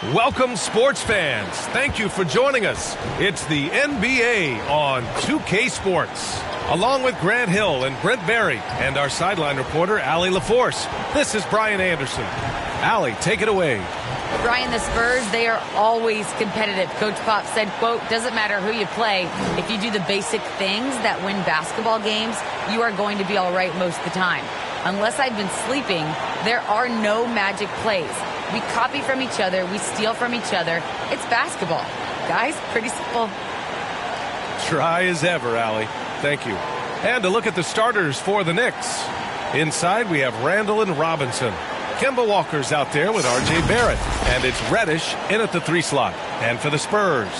Welcome, sports fans. Thank you for joining us. It's the NBA on 2K Sports. Along with Grant Hill and Brent Berry and our sideline reporter, Allie LaForce, this is Brian Anderson. Allie, take it away. Brian, the Spurs, they are always competitive. Coach Pop said, quote, doesn't matter who you play. If you do the basic things that win basketball games, you are going to be all right most of the time. Unless I've been sleeping, there are no magic plays. We copy from each other. We steal from each other. It's basketball. Guys, pretty simple. Try as ever, Allie. Thank you. And a look at the starters for the Knicks. Inside, we have Randall and Robinson. Kemba Walker's out there with R.J. Barrett. And it's Reddish in at the 3 slot. And for the Spurs,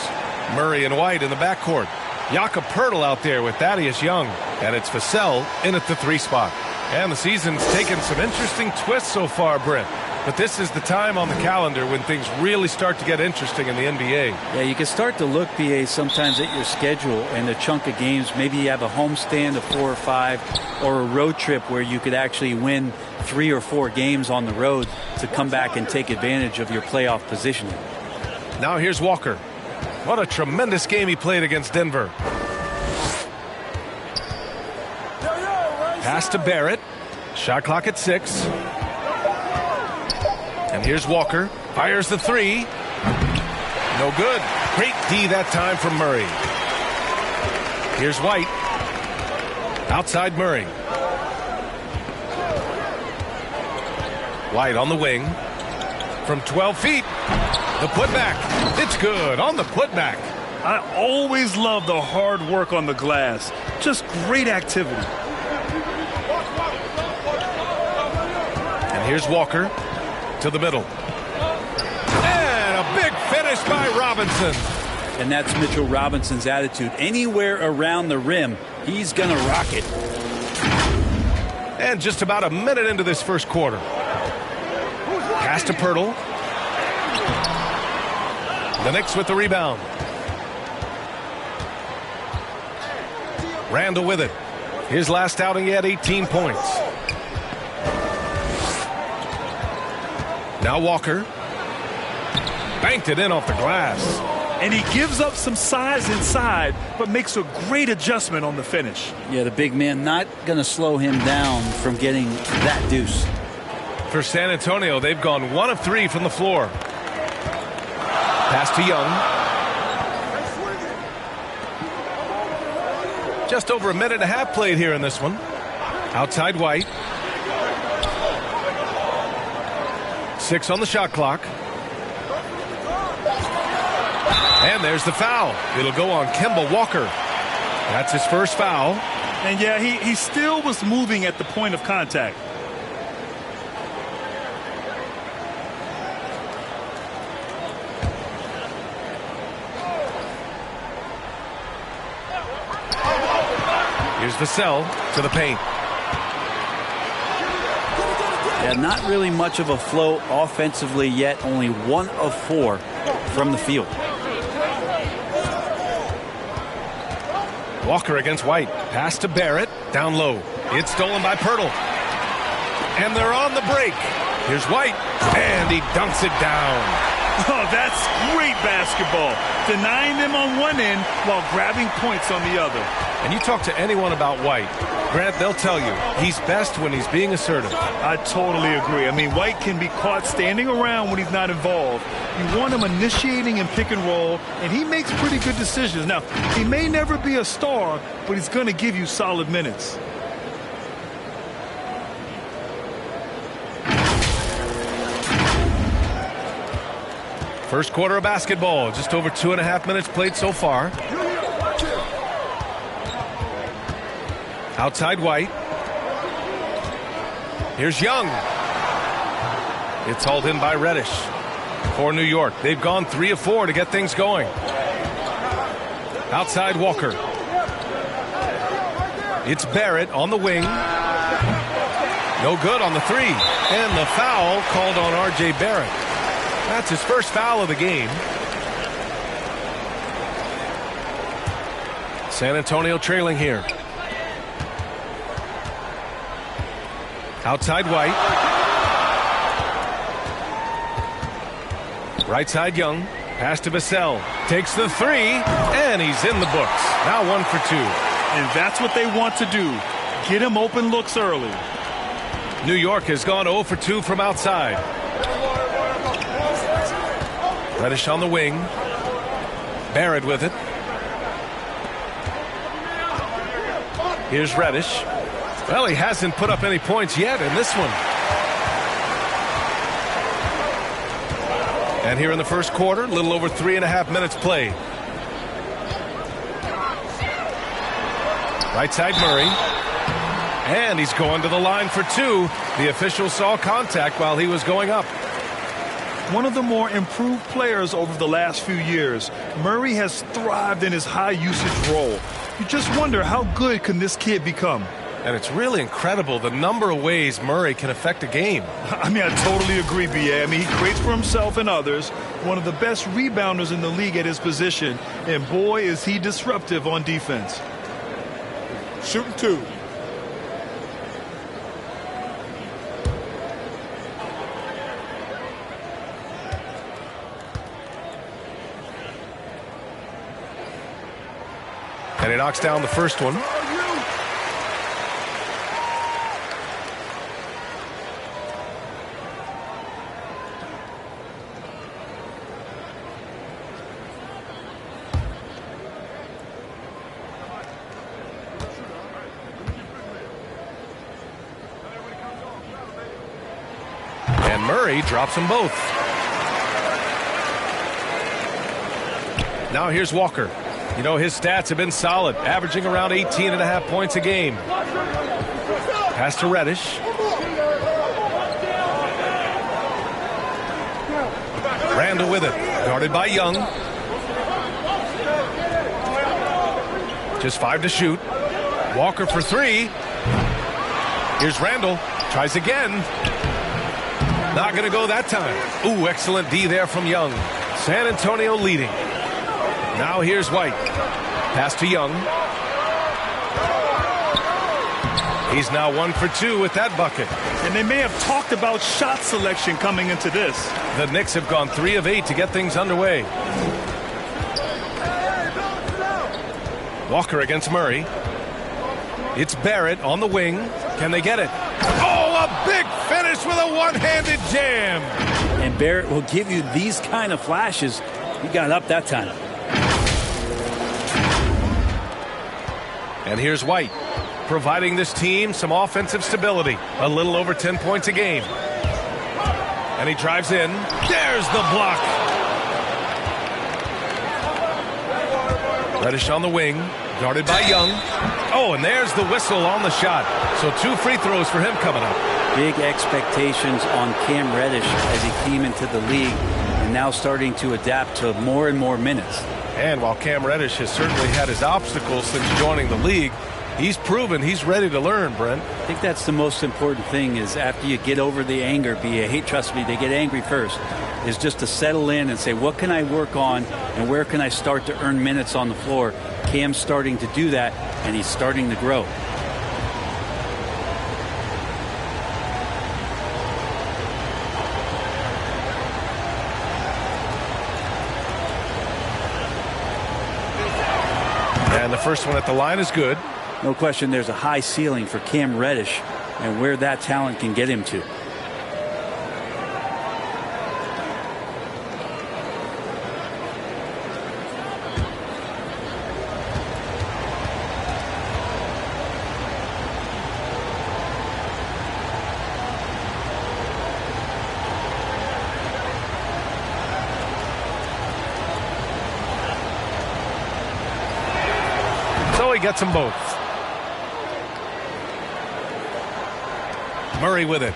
Murray and White in the backcourt. Jakob Poeltl out there with Thaddeus Young. And it's Vassell in at the 3 spot. And the season's taken some interesting twists so far, Brent. But this is the time on the calendar when things really start to get interesting in the NBA. Yeah, you can start to look, BA, sometimes at your schedule and a chunk of games. Maybe you have a homestand of 4 or 5 or a road trip where you could actually win 3 or 4 games on the road to come back and take advantage of your playoff positioning. Now here's Walker. What a tremendous game he played against Denver. Pass to Barrett. Shot clock at 6. And here's Walker. Fires the 3. No good. Great D that time from Murray. Here's White. Outside Murray. White on the wing. From 12 feet. The putback. It's good on the putback. I always love the hard work on the glass. Just great activity. And here's Walker. To the middle. And a big finish by Robinson. And that's Mitchell Robinson's attitude. Anywhere around the rim, he's going to rock it. And just about a minute into this first quarter. Pass to Poeltl. The Knicks with the rebound. Randall with it. His last outing, he had 18 points. Now Walker. Banked it in off the glass. And he gives up some size inside, but makes a great adjustment on the finish. Yeah, the big man not going to slow him down from getting that deuce. For San Antonio, they've gone 1 of 3 from the floor. Pass to Young. Just over a minute and a half played here in this one. Outside White. 6 on the shot clock. And there's the foul. It'll go on Kemba Walker. That's his first foul. And yeah, he still was moving at the point of contact. Here's Vassell to the paint. Yeah, not really much of a flow offensively yet. Only 1 of 4 from the field. Walker against White. Pass to Barrett. Down low. It's stolen by Poeltl. And they're on the break. Here's White. And he dunks it down. Oh, that's great basketball. Denying them on one end while grabbing points on the other. And you talk to anyone about White, Grant, they'll tell you he's best when he's being assertive. I totally agree. I mean, White can be caught standing around when he's not involved. You want him initiating and pick and roll, and he makes pretty good decisions. Now, he may never be a star, but he's going to give you solid minutes. First quarter of basketball, just over 2.5 minutes played so far. Outside White. Here's Young. It's hauled in by Reddish for New York. They've gone 3 of 4 to get things going. Outside Walker. It's Barrett on the wing. No good on the 3. And the foul called on R.J. Barrett. That's his first foul of the game. San Antonio trailing here. Outside White. Right side Young. Pass to Vassell. Takes the three, and he's in the books. Now 1 for 2. And that's what they want to do. Get him open looks early. New York has gone 0 for 2 from outside. Reddish on the wing. Barrett with it. Here's Reddish. Well, he hasn't put up any points yet in this one. And here in the first quarter, a little over 3.5 minutes played. Right side Murray. And he's going to the line for 2. The official saw contact while he was going up. One of the more improved players over the last few years. Murray has thrived in his high usage role. You just wonder how good can this kid become. And it's really incredible the number of ways Murray can affect a game. I mean, I totally agree, B.A. I mean, he creates for himself and others. One of the best rebounders in the league at his position. And boy, is he disruptive on defense. Shooting 2. And he knocks down the first one. And Murray drops them both. Now here's Walker. You know, his stats have been solid, averaging around 18.5 points a game. Pass to Reddish. Randall with it, guarded by Young. Just 5 to shoot. Walker for 3. Here's Randall, tries again. Not going to go that time. Ooh, excellent D there from Young. San Antonio leading. Now here's White. Pass to Young. He's now 1 for 2 with that bucket. And they may have talked about shot selection coming into this. The Knicks have gone 3 of 8 to get things underway. Walker against Murray. It's Barrett on the wing. Can they get it? Oh, a big finish with a one-handed jam. And Barrett will give you these kind of flashes. He got up that time. And here's White, providing this team some offensive stability. A little over 10 points a game. And he drives in. There's the block. Reddish on the wing, guarded by Young. Oh, and there's the whistle on the shot. So 2 free throws for him coming up. Big expectations on Cam Reddish as he came into the league and now starting to adapt to more and more minutes. And while Cam Reddish has certainly had his obstacles since joining the league, he's proven he's ready to learn, Brent. I think that's the most important thing is after you get over the anger, trust me, they get angry first, is just to settle in and say, what can I work on and where can I start to earn minutes on the floor? Cam's starting to do that, and he's starting to grow. And the first one at the line is good. No question there's a high ceiling for Cam Reddish and where that talent can get him to. So he gets them both. Murray with it.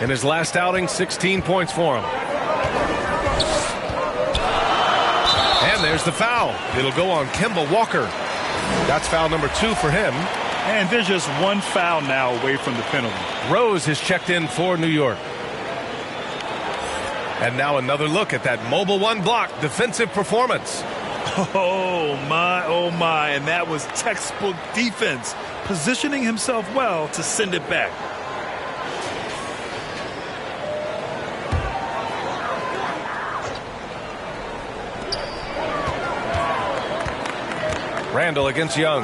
In his last outing, 16 points for him. And there's the foul. It'll go on Kemba Walker. That's foul number 2 for him. And there's just one foul now away from the penalty. Rose has checked in for New York. And now another look at that mobile 1 block defensive performance. Oh my, and that was textbook defense, positioning himself well to send it back. Randall against Young.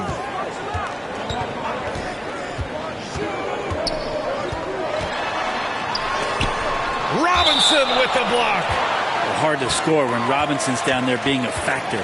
Robinson with the block. Hard to score when Robinson's down there being a factor.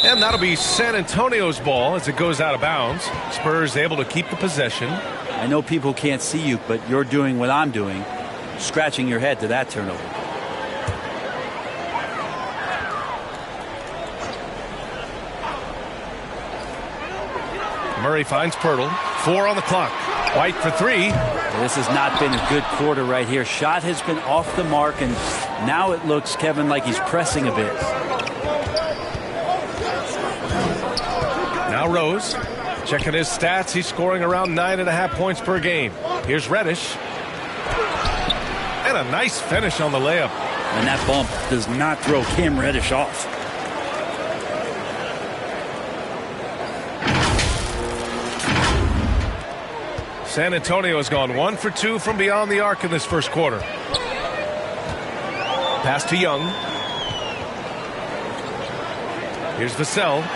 And that'll be San Antonio's ball as it goes out of bounds. Spurs able to keep the possession. I know people can't see you, but you're doing what I'm doing, scratching your head to that turnover. Murray finds Pirtle. 4 on the clock. White for 3. This has not been a good quarter right here. Shot has been off the mark, and now it looks, Kevin, like he's pressing a bit. Now Rose. Checking his stats. He's scoring around 9.5 points per game. Here's Reddish. And a nice finish on the layup. And that bump does not throw Cam Reddish off. San Antonio has gone 1 for 2 from beyond the arc in this first quarter. Pass to Young. Here's Vassell.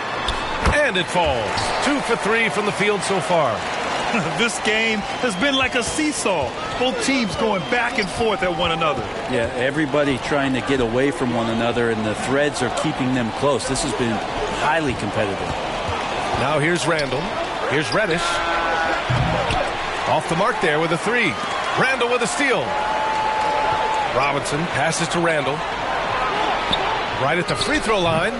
And it falls. 2 for 3 from the field so far. This game has been like a seesaw. Both teams going back and forth at one another. Yeah, everybody trying to get away from one another, and the threads are keeping them close. This has been highly competitive. Now here's Randall. Here's Reddish. Off the mark there with a 3. Randall with a steal. Robinson passes to Randall. Right at the free throw line.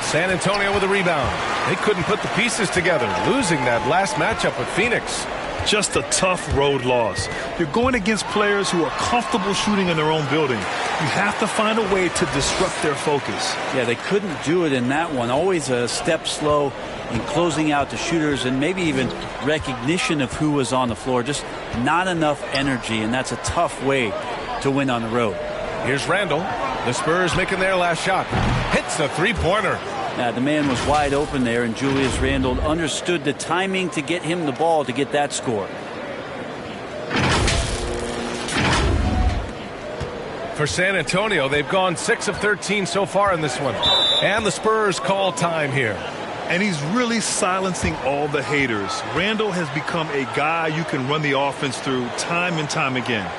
San Antonio with a rebound. They couldn't put the pieces together, losing that last matchup with Phoenix. Just a tough road loss. You're going against players who are comfortable shooting in their own building. You have to find a way to disrupt their focus. Yeah, they couldn't do it in that one. Always a step slow in closing out the shooters, and maybe even recognition of who was on the floor. Just not enough energy, and that's a tough way to win on the road. Here's Randall. The Spurs making their last shot. Hits a three-pointer. Now, the man was wide open there, and Julius Randle understood the timing to get him the ball to get that score. For San Antonio, they've gone 6 of 13 so far in this one. And the Spurs call time here. And he's really silencing all the haters. Randall has become a guy you can run the offense through time and time again.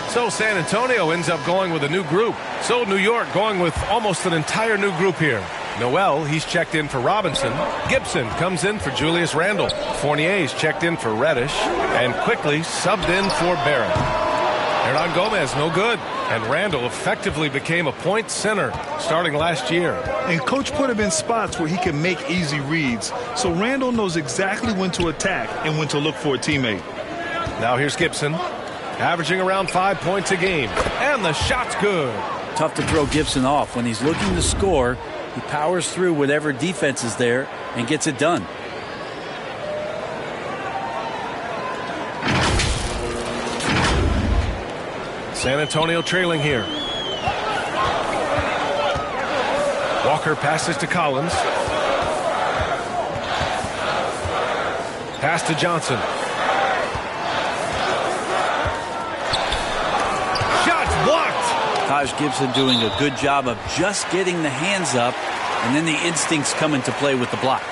So San Antonio ends up going with a new group. So New York going with almost an entire new group here. Noel, he's checked in for Robinson. Gibson comes in for Julius Randle. Fournier's checked in for Reddish. And quickly subbed in for Barrett. Hernan Gomez, no good. And Randle effectively became a point center starting last year. And coach put him in spots where he can make easy reads. So Randle knows exactly when to attack and when to look for a teammate. Now here's Gibson. Averaging around 5 points a game. And the shot's good. Tough to throw Gibson off. When he's looking to score, he powers through whatever defense is there and gets it done. San Antonio trailing here. Walker passes to Collins. Pass to Johnson. Taj Gibson doing a good job of just getting the hands up, and then the instincts come into play with the block.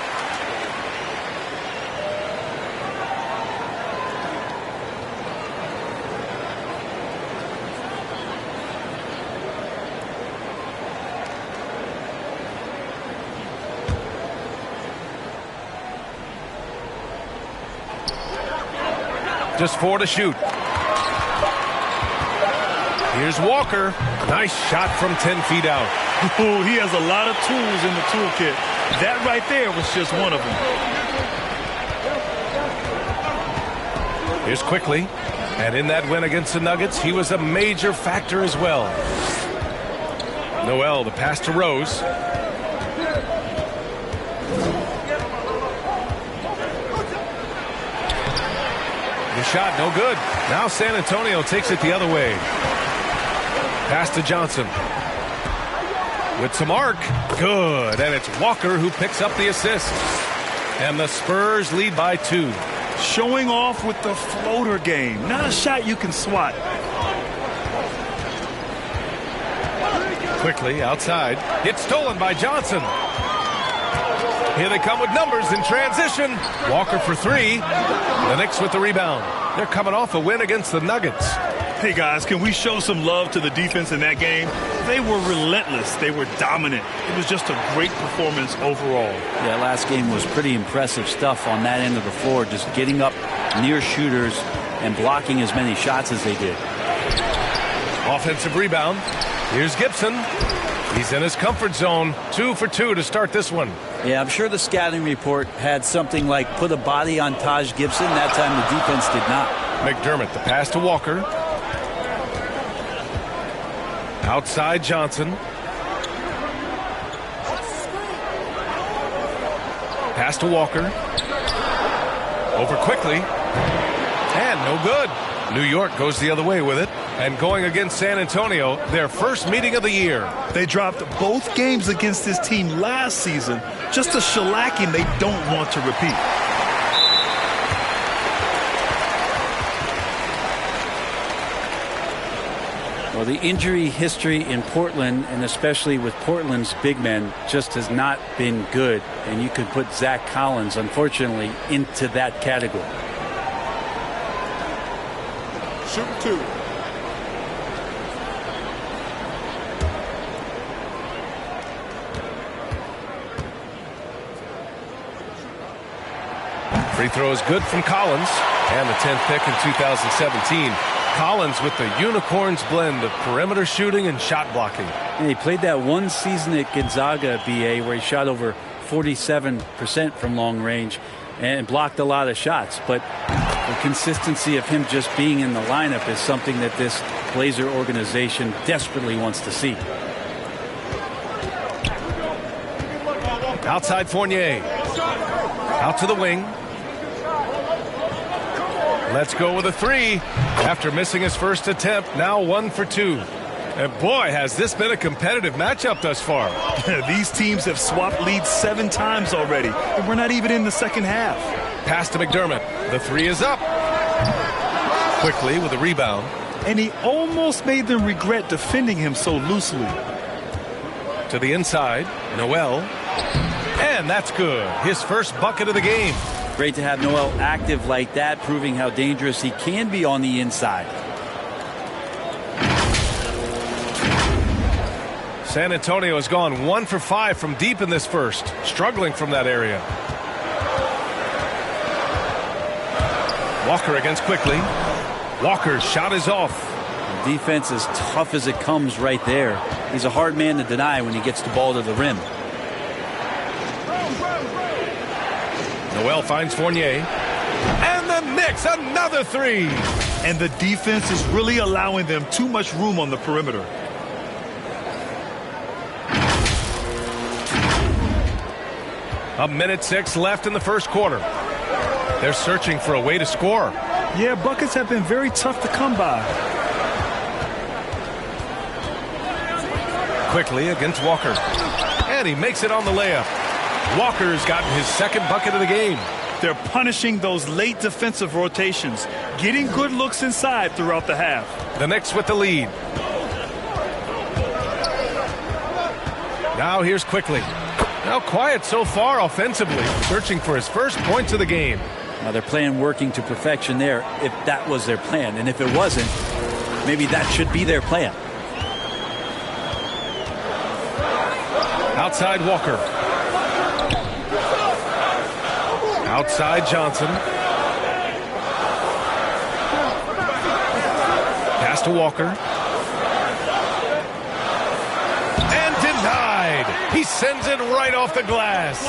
Just 4 to shoot. Here's Walker. Nice shot from 10 feet out. Ooh, he has a lot of tools in the toolkit. That right there was just one of them. Here's Quickly. And in that win against the Nuggets, he was a major factor as well. Noel, the pass to Rose. The shot, no good. Now San Antonio takes it the other way. Pass to Johnson. With some arc. Good. And it's Walker who picks up the assist. And the Spurs lead by 2. Showing off with the floater game. Not a shot you can swat. Quickly outside. It's stolen by Johnson. Here they come with numbers in transition. Walker for 3. The Knicks with the rebound. They're coming off a win against the Nuggets. Hey, guys, can we show some love to the defense in that game? They were relentless. They were dominant. It was just a great performance overall. Yeah, last game was pretty impressive stuff on that end of the floor, just getting up near shooters and blocking as many shots as they did. Offensive rebound. Here's Gibson. He's in his comfort zone. 2 for 2 to start this one. Yeah, I'm sure the scouting report had something like put a body on Taj Gibson. That time the defense did not. McDermott, the pass to Walker. Outside Johnson. Pass to Walker. Over quickly. And no good. New York goes the other way with it. And going against San Antonio, their first meeting of the year. They dropped both games against this team last season. Just a shellacking they don't want to repeat. Well, the injury history in Portland, and especially with Portland's big men, just has not been good. And you could put Zach Collins, unfortunately, into that category. Shoot 2. Free throw is good from Collins. And the 10th pick in 2017. Collins with the Unicorns blend of perimeter shooting and shot blocking. And he played that one season at Gonzaga, BA, where he shot over 47% from long range and blocked a lot of shots. But the consistency of him just being in the lineup is something that this Blazer organization desperately wants to see. Outside Fournier. Out to the wing. Let's go with a 3. After missing his first attempt, now 1 for 2. And boy, has this been a competitive matchup thus far. These teams have swapped leads 7 times already, and we're not even in the second half. Pass to McDermott. The 3 is up. Quickly with a rebound. And he almost made them regret defending him so loosely. To the inside, Noel. And that's good. His first bucket of the game. Great to have Noel active like that, proving how dangerous he can be on the inside. San Antonio has gone 1 for 5 from deep in this first, struggling from that area. Walker against Quickly. Walker's shot is off. The defense is tough as it comes right there. He's a hard man to deny when he gets the ball to the rim. Noel finds Fournier. And the Knicks, another 3. And the defense is really allowing them too much room on the perimeter. A minute 6 left in the first quarter. They're searching for a way to score. Yeah, buckets have been very tough to come by. Quickly against Walker. And he makes it on the layup. Walker's gotten his second bucket of the game. They're punishing those late defensive rotations, getting good looks inside throughout the half. The Knicks with the lead. Now here's Quickly. Now quiet so far offensively, searching for his first points of the game. Now they're playing working to perfection there, if that was their plan. And if it wasn't, maybe that should be their plan. Outside Walker. Outside Johnson. Pass to Walker. And denied. He sends it right off the glass.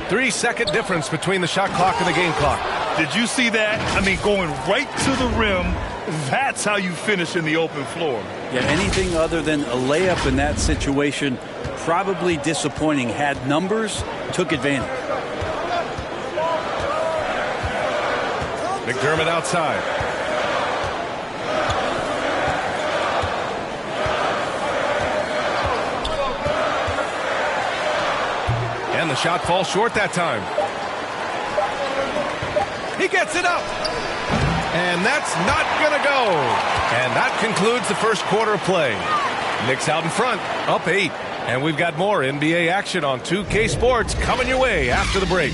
3-second difference between the shot clock and the game clock. Did you see that? I mean, going right to the rim, That's how you finish in the open floor. Yeah, anything other than a layup in that situation, probably disappointing. Had numbers, took advantage. McDermott outside. And the shot falls short that time. He gets it up. And that's not going to go. And that concludes the first quarter of play. Knicks out in front, up 8. And we've got more NBA action on 2K Sports coming your way after the break.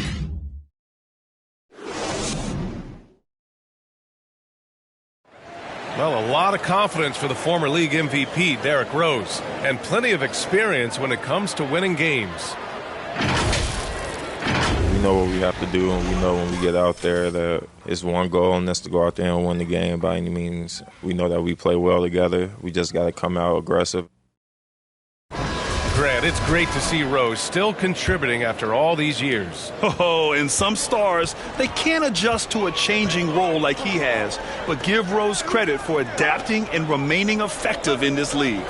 Well, a lot of confidence for the former league MVP, Derrick Rose, and plenty of experience when it comes to winning games. We know what we have to do, and we know when we get out there that it's one goal, and that's to go out there and win the game by any means. We know that we play well together. We just got to come out aggressive. Grant, it's great to see Rose still contributing after all these years. Oh, and some stars, they can't adjust to a changing role like he has, but give Rose credit for adapting and remaining effective in this league.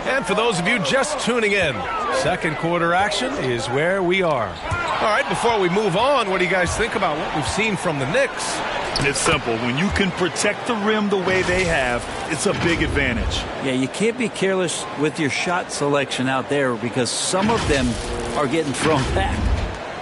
And for those of you just tuning in, second quarter action is where we are. All right, before we move on, what do you guys think about what we've seen from the Knicks? It's simple. When you can protect the rim the way they have, it's a big advantage. Yeah, you can't be careless with your shot selection out there because some of them are getting thrown back.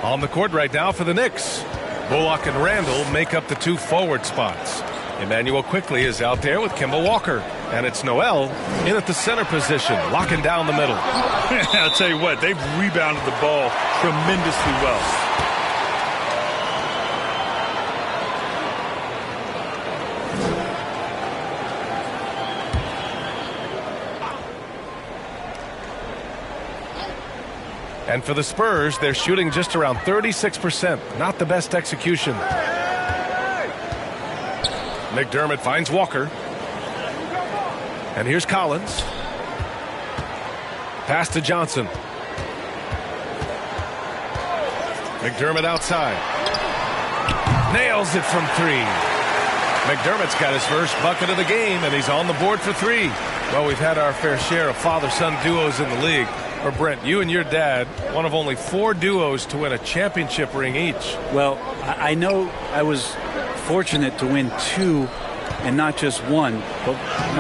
On the court right now for the Knicks, Bullock and Randall make up the two forward spots. Emmanuel Quickley is out there with Kemba Walker. And it's Noel in at the center position, locking down the middle. I'll tell you what, they've rebounded the ball tremendously well. And for the Spurs, they're shooting just around 36%. Not the best execution. McDermott finds Walker. And here's Collins. Pass to Johnson. McDermott outside. Nails it from 3. McDermott's got his first bucket of the game, and he's on the board for 3. Well, we've had our fair share of father-son duos in the league. Or Brent, you and your dad, one of only 4 duos to win a championship ring each. Well, I know I was fortunate to win 2 and not just 1, but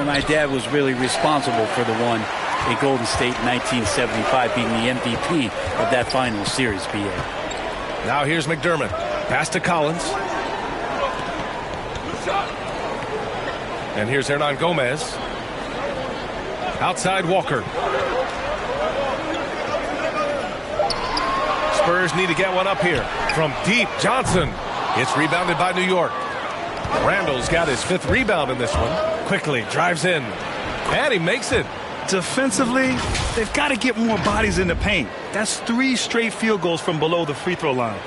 my dad was really responsible for the one in Golden State in 1975, being the MVP of that final series, BA. Now here's McDermott. Pass to Collins. And here's Hernan Gomez. Outside Walker. Spurs need to get one up here. From deep, Johnson. It's rebounded by New York. Randall's got his 5th rebound in this one. Quickly drives in. And he makes it. Defensively, they've got to get more bodies in the paint. That's 3 straight field goals from below the free throw line.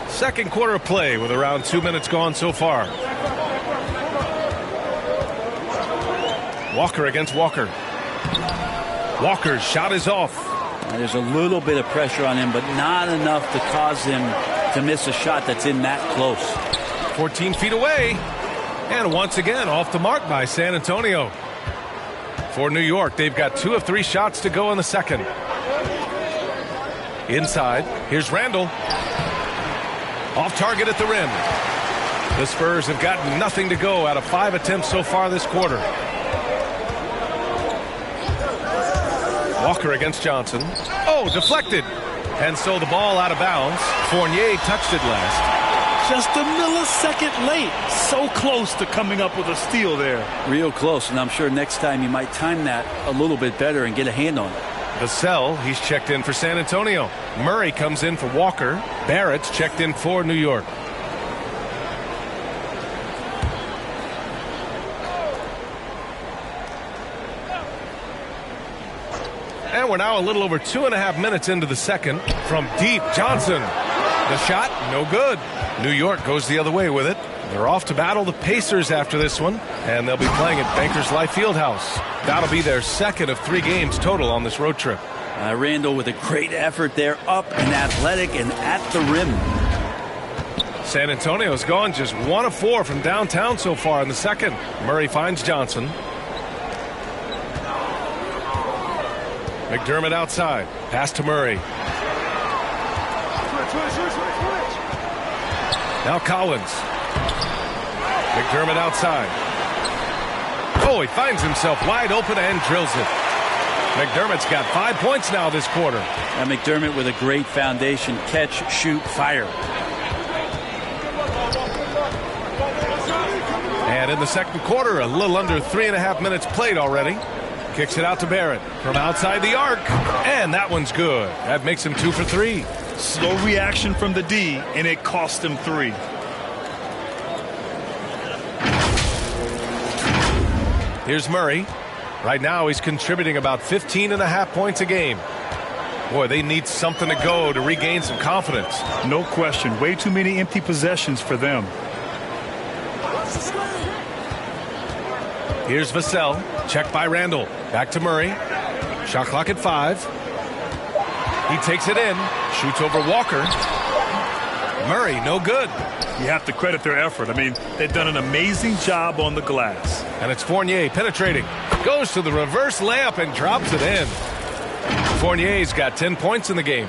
Second quarter of play with around 2 minutes gone so far. Walker against Walker. Walker's shot is off. There's a little bit of pressure on him, but not enough to cause him to miss a shot that's in that close. 14 feet away. And once again, off the mark by San Antonio. For New York, they've got 2 of 3 shots to go in the second. Inside, here's Randall. Off target at the rim. The Spurs have got nothing to go out of 5 attempts so far this quarter. Walker against Johnson. Oh, deflected. And so the ball out of bounds. Fournier touched it last. Just a millisecond late. So close to coming up with a steal there. Real close, and I'm sure next time you might time that a little bit better and get a hand on it. Vassell, he's checked in for San Antonio. Murray comes in for Walker. Barrett's checked in for New York. And we're now a little over 2.5 minutes into the second. From deep, Johnson. The shot, no good. New York goes the other way with it. They're off to battle the Pacers after this one, and they'll be playing at Bankers Life Fieldhouse. That'll be their second of 3 games total on this road trip. Randall with a great effort there, up and athletic and at the rim. San Antonio's gone just 1 of 4 from downtown so far in the second. Murray finds Johnson. McDermott outside. Pass to Murray. Now Collins. McDermott outside. Oh, he finds himself wide open and drills it. McDermott's got 5 points now this quarter. And McDermott with a great foundation. Catch, shoot, fire. And in the second quarter, a little under 3.5 minutes played already. Kicks it out to Barrett from outside the arc. And that one's good. That makes him 2 for 3. Slow reaction from the D, and it cost him 3. Here's Murray. Right now he's contributing about 15.5 points a game. Boy, they need something to go to regain some confidence. No question. Way too many empty possessions for them. Here's Vassell. Check by Randall. Back to Murray. Shot clock at 5. He takes it in. Shoots over Walker. Murray, no good. You have to credit their effort. I mean, they've done an amazing job on the glass. And it's Fournier penetrating. Goes to the reverse layup and drops it in. Fournier's got 10 points in the game.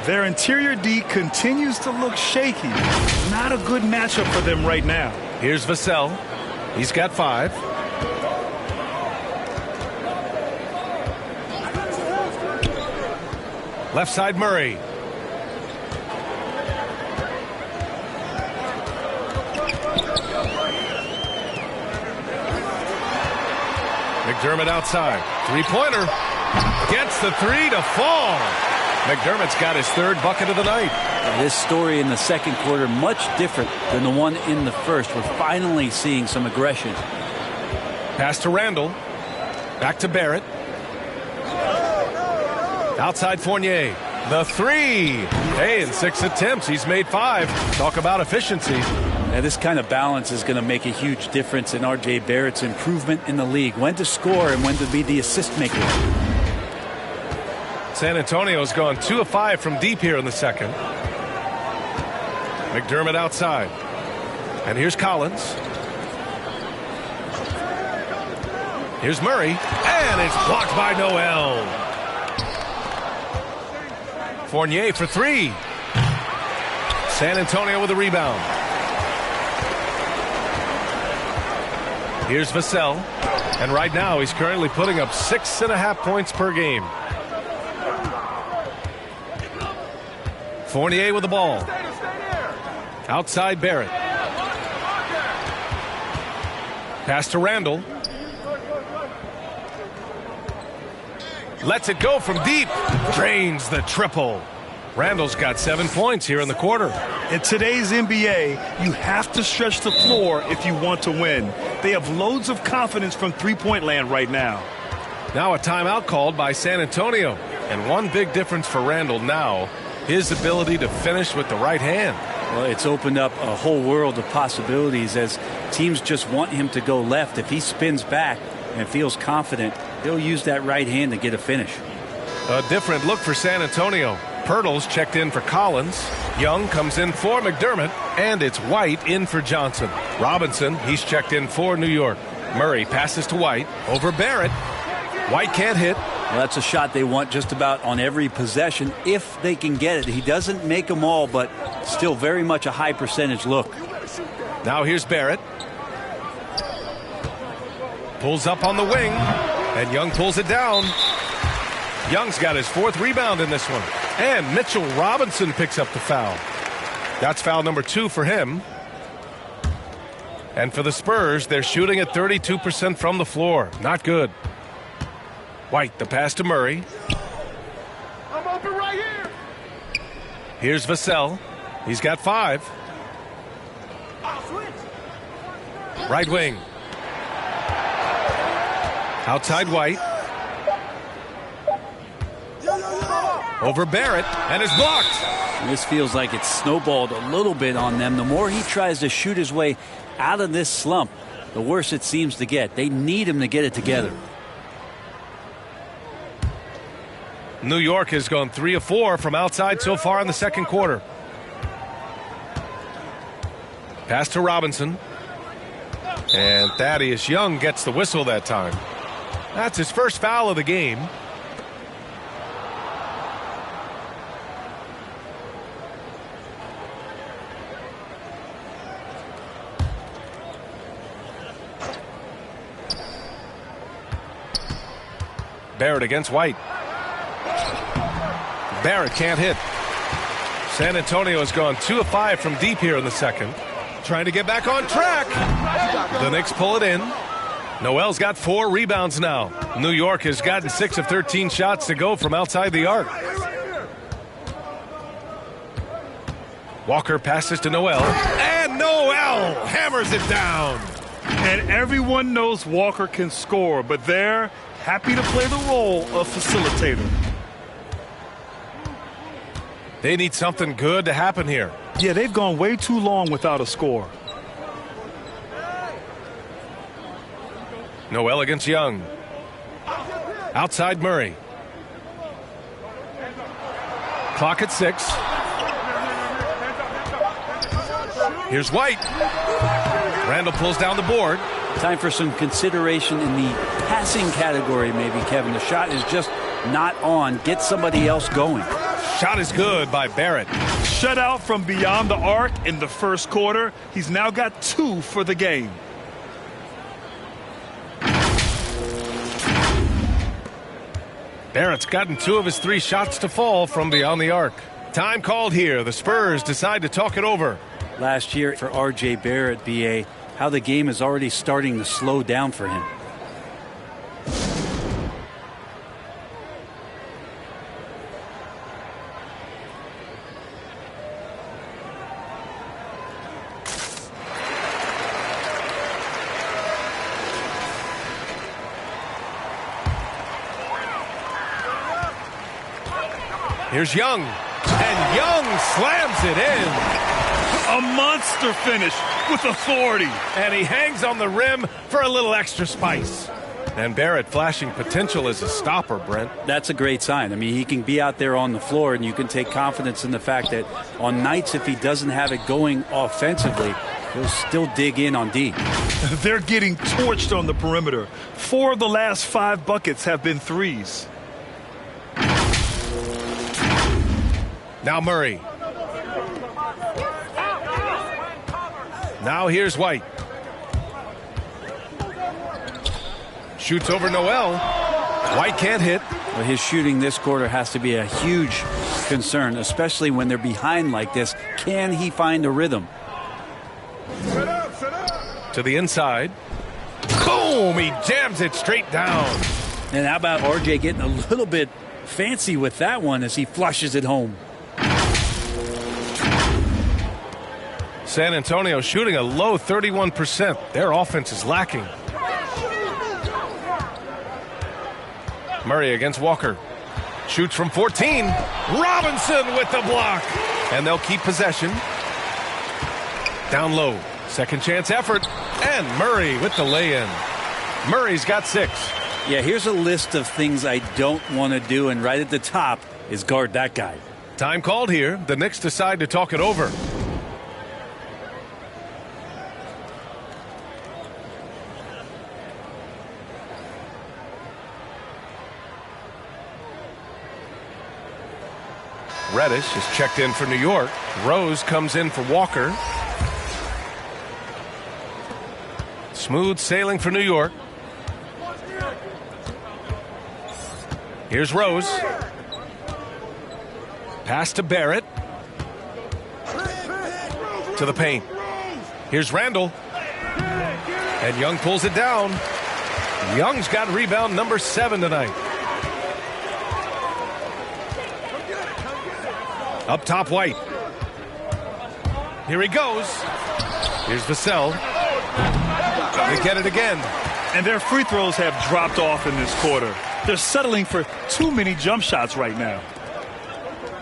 Their interior D continues to look shaky. Not a good matchup for them right now. Here's Vassell. He's got 5. Left side Murray. McDermott outside. Three-pointer. Gets the 3 to fall. McDermott's got his 3rd bucket of the night. This story in the second quarter much different than the one in the first. We're finally seeing some aggression. Pass to Randall. Back to Barrett. Outside Fournier. The 3. Hey, in 6 attempts, he's made 5. Talk about efficiency. Now, this kind of balance is going to make a huge difference in R.J. Barrett's improvement in the league. When to score and when to be the assist maker. San Antonio's gone 2 of 5 from deep here in the second. McDermott outside. And here's Collins. Here's Murray. And it's blocked by Noel. Fournier for 3. San Antonio with a rebound. Here's Vassell. And right now he's currently putting up 6.5 points per game. Fournier with the ball. Outside Barrett. Pass to Randall. Lets it go from deep. Drains the triple. Randall's got 7 points here in the quarter. In today's NBA, you have to stretch the floor if you want to win. They have loads of confidence from three-point land right now. Now a timeout called by San Antonio. And one big difference for Randall now, his ability to finish with the right hand. Well, it's opened up a whole world of possibilities as teams just want him to go left. If he spins back and feels confident, he'll use that right hand to get a finish. A different look for San Antonio. Pirtle's checked in for Collins. Young comes in for McDermott. And it's White in for Johnson. Robinson, he's checked in for New York. Murray passes to White. Over Barrett. White can't hit. Well, that's a shot they want just about on every possession if they can get it. He doesn't make them all, but still very much a high percentage look. Now here's Barrett. Pulls up on the wing. And Young pulls it down. Young's got his 4th rebound in this one. And Mitchell Robinson picks up the foul. That's foul number 2 for him. And for the Spurs, they're shooting at 32% from the floor. Not good. White, the pass to Murray. I'm open right here. Here's Vassell. He's got 5. Right wing. Outside White. Over Barrett, and is blocked. This feels like it's snowballed a little bit on them. The more he tries to shoot his way out of this slump, the worse it seems to get. They need him to get it together. New York has gone 3 of 4 from outside so far in the second quarter. Pass to Robinson. And Thaddeus Young gets the whistle that time. That's his first foul of the game. Barrett against White. Barrett can't hit. San Antonio has gone 2 of 5 from deep here in the second. Trying to get back on track. The Knicks pull it in. Noel's got 4 rebounds now. New York has gotten 6 of 13 shots to go from outside the arc. Walker passes to Noel. And Noel hammers it down. And everyone knows Walker can score, but they're happy to play the role of facilitator. They need something good to happen here. Yeah, they've gone way too long without a score. Noel against Young. Outside Murray. Clock at 6. Here's White. Randall pulls down the board. Time for some consideration in the passing category, maybe, Kevin. The shot is just not on. Get somebody else going. Shot is good by Barrett. Shut out from beyond the arc in the first quarter. He's now got 2 for the game. Barrett's gotten 2 of his 3 shots to fall from beyond the arc. Time called here. The Spurs decide to talk it over. Last year for R.J. Barrett, B.A., how the game is already starting to slow down for him. Here's Young. And Young slams it in. A monster finish with authority. And he hangs on the rim for a little extra spice. And Barrett flashing potential as a stopper, Brent. That's a great sign. I mean, he can be out there on the floor, and you can take confidence in the fact that on nights if he doesn't have it going offensively, he'll still dig in on D. They're getting torched on the perimeter. 4 of the last 5 buckets have been threes. Now Murray. Now here's White. Shoots over Noel. White can't hit. Well, his shooting this quarter has to be a huge concern, especially when they're behind like this. Can he find a rhythm? To the inside. Boom! He jams it straight down. And how about RJ getting a little bit fancy with that one as he flushes it home? San Antonio shooting a low 31%. Their offense is lacking. Murray against Walker. Shoots from 14. Robinson with the block. And they'll keep possession. Down low. Second chance effort. And Murray with the lay-in. Murray's got 6. Yeah, here's a list of things I don't want to do, and right at the top is guard that guy. Time called here. The Knicks decide to talk it over. Reddish is checked in for New York. Rose comes in for Walker. Smooth sailing for New York. Here's Rose. Pass to Barrett. To the paint. Here's Randall. And Young pulls it down. Young's got rebound number 7 tonight. Up top, White. Here he goes. Here's Vassell. They get it again. And their free throws have dropped off in this quarter. They're settling for too many jump shots right now.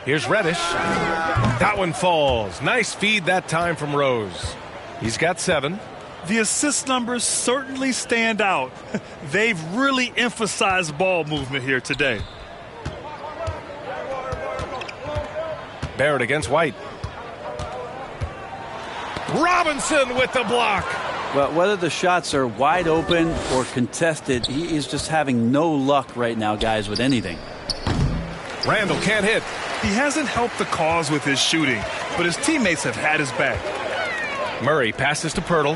Here's Reddish. That one falls. Nice feed that time from Rose. He's got 7. The assist numbers certainly stand out. They've really emphasized ball movement here today. Barrett against White. Robinson with the block. Well, whether the shots are wide open or contested, he is just having no luck right now, guys, with anything. Randall can't hit. He hasn't helped the cause with his shooting, but his teammates have had his back. Murray passes to Pirtle,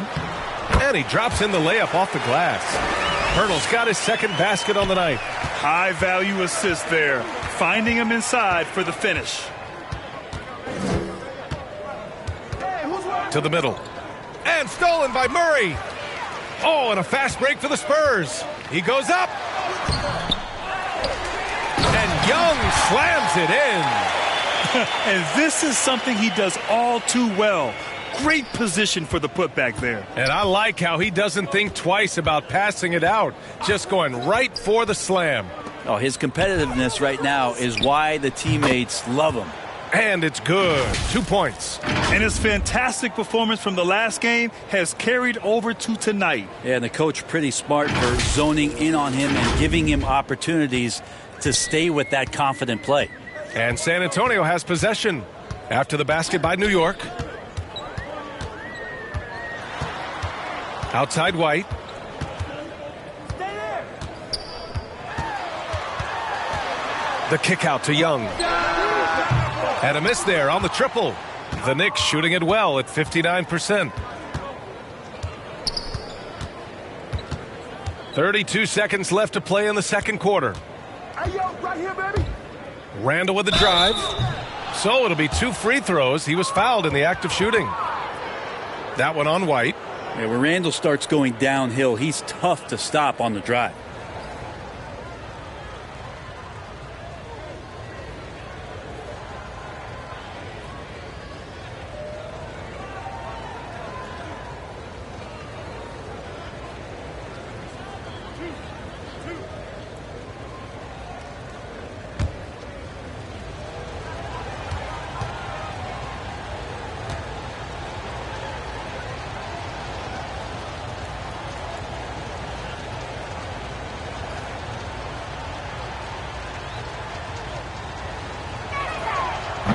and he drops in the layup off the glass. Pirtle's got his second basket on the night. High-value assist there, finding him inside for the finish. To the middle. And stolen by Murray. Oh, and a fast break for the Spurs. He goes up. And Young slams it in. And this is something he does all too well. Great position for the putback there. And I like how he doesn't think twice about passing it out. Just going right for the slam. Oh, his competitiveness right now is why the teammates love him. And it's good. 2 points. And his fantastic performance from the last game has carried over to tonight. Yeah, and the coach pretty smart for zoning in on him and giving him opportunities to stay with that confident play. And San Antonio has possession after the basket by New York. Outside White. The kick out to Young. And a miss there on the triple. The Knicks shooting it well at 59%. 32 seconds left to play in the second quarter. Hey, yo, right here, baby. Randall with the drive. So it'll be 2 free throws. He was fouled in the act of shooting. That one on White. Yeah, when Randall starts going downhill, he's tough to stop on the drive.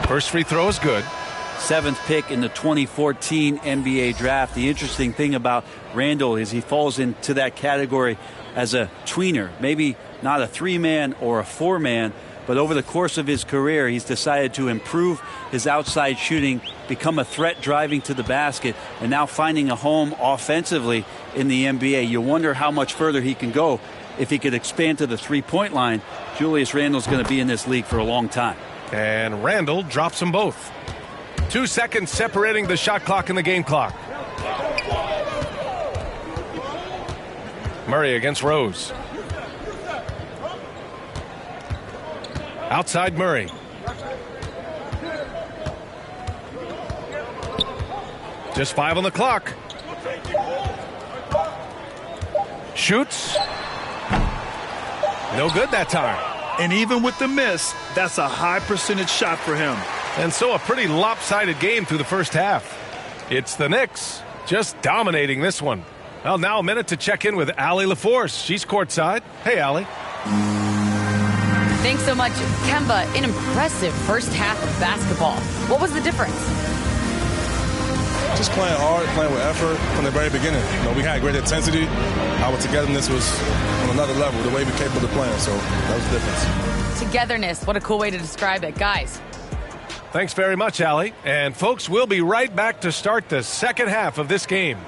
First free throw is good. 7th pick in the 2014 NBA draft. The interesting thing about Randall is he falls into that category as a tweener. Maybe not a 3-man or a 4-man, but over the course of his career, he's decided to improve his outside shooting, become a threat driving to the basket, and now finding a home offensively in the NBA. You wonder how much further he can go if he could expand to the three-point line. Julius Randle's going to be in this league for a long time. And Randall drops them both. 2 seconds separating the shot clock and the game clock. Murray against Rose. Outside Murray. Just 5 on the clock. Shoots. No good that time. And even with the miss, that's a high percentage shot for him. And so a pretty lopsided game through the first half. It's the Knicks just dominating this one. Well, now a minute to check in with Allie LaForce. She's courtside. Hey, Allie. Thanks so much, Kemba. An impressive first half of basketball. What was the difference? Just playing hard, playing with effort from the very beginning. You know, we had great intensity. Our togetherness was on another level, the way we capable of playing. So that was the difference. Togetherness. What a cool way to describe it. Guys. Thanks very much, Allie. And folks, we'll be right back to start the second half of this game.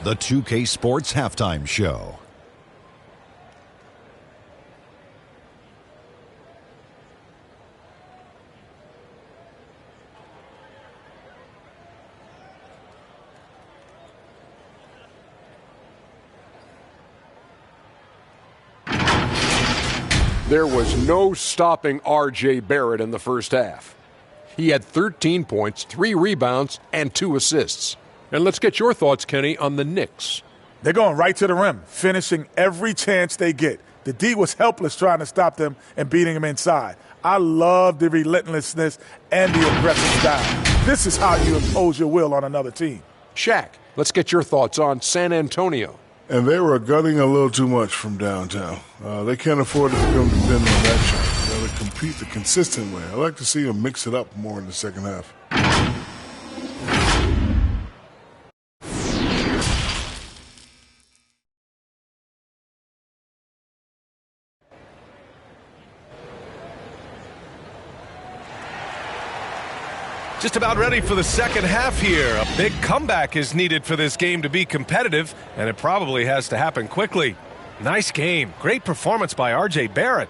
The 2K Sports Halftime Show. There was no stopping R.J. Barrett in the first half. He had 13 points, 3 rebounds, and 2 assists. And let's get your thoughts, Kenny, on the Knicks. They're going right to the rim, finishing every chance they get. The D was helpless trying to stop them and beating them inside. I love the relentlessness and the aggressive style. This is how you impose your will on another team. Shaq, let's get your thoughts on San Antonio. And they were gutting a little too much from downtown. They can't afford to become dependent on that shot. The compete the consistent way. I like to see him mix it up more in the second half. Just about ready for the second half here. A big comeback is needed for this game to be competitive, and it probably has to happen quickly. Nice game. Great performance by R.J. Barrett.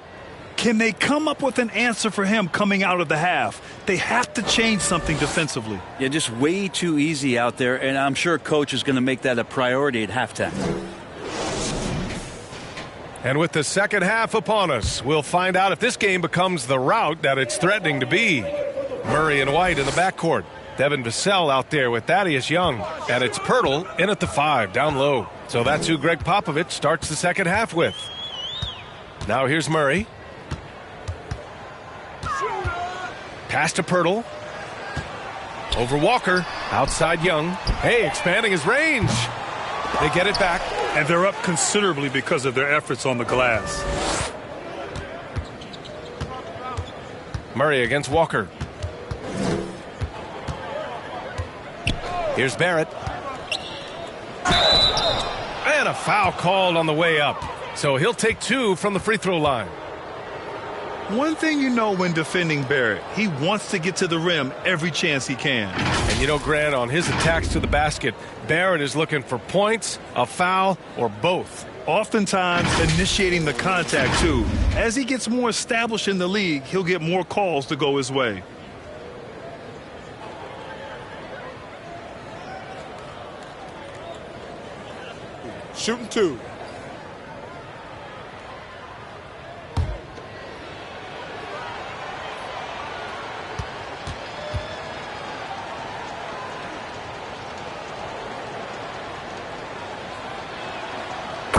Can they come up with an answer for him coming out of the half? They have to change something defensively. Yeah, just way too easy out there, and I'm sure coach is going to make that a priority at halftime. And with the second half upon us, we'll find out if this game becomes the rout that it's threatening to be. Murray and White in the backcourt. Devin Vassell out there with Thaddeus Young. And it's Pirtle in at the 5, down low. So that's who Greg Popovich starts the second half with. Now here's Murray. Pass to Pirtle. Over Walker. Outside Young. Hey, expanding his range. They get it back. And they're up considerably because of their efforts on the glass. Murray against Walker. Here's Barrett. And a foul called on the way up. So he'll take 2 from the free throw line. One thing you know when defending Barrett, he wants to get to the rim every chance he can. And you know, Grant, on his attacks to the basket, Barrett is looking for points, a foul, or both. Oftentimes initiating the contact, too. As he gets more established in the league, he'll get more calls to go his way. Shooting 2.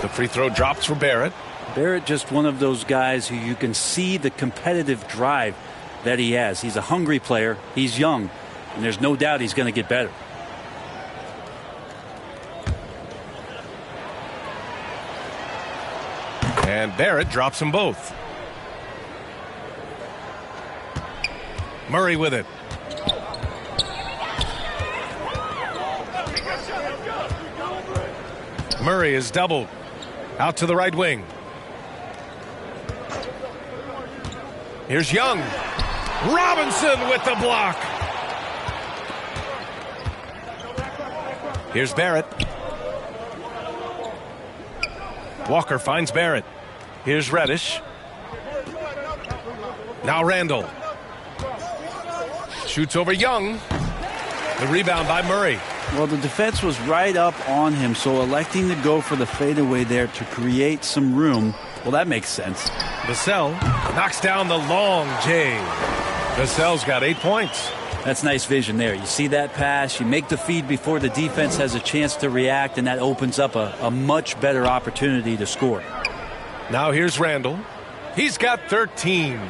The free throw drops for Barrett. Barrett, just one of those guys who you can see the competitive drive that he has. He's a hungry player. He's young, and there's no doubt he's going to get better. And Barrett drops them both. Murray with it. Murray is doubled. Out to the right wing. Here's Young. Robinson with the block. Here's Barrett. Walker finds Barrett. Here's Reddish. Now Randall. Shoots over Young. The rebound by Murray. Well, the defense was right up on him, so electing to go for the fadeaway there to create some room, well, that makes sense. Vassell knocks down the long J. Vassell's got 8 points. That's nice vision there. You see that pass, you make the feed before the defense has a chance to react, and that opens up a much better opportunity to score. Now here's Randall. He's got 13.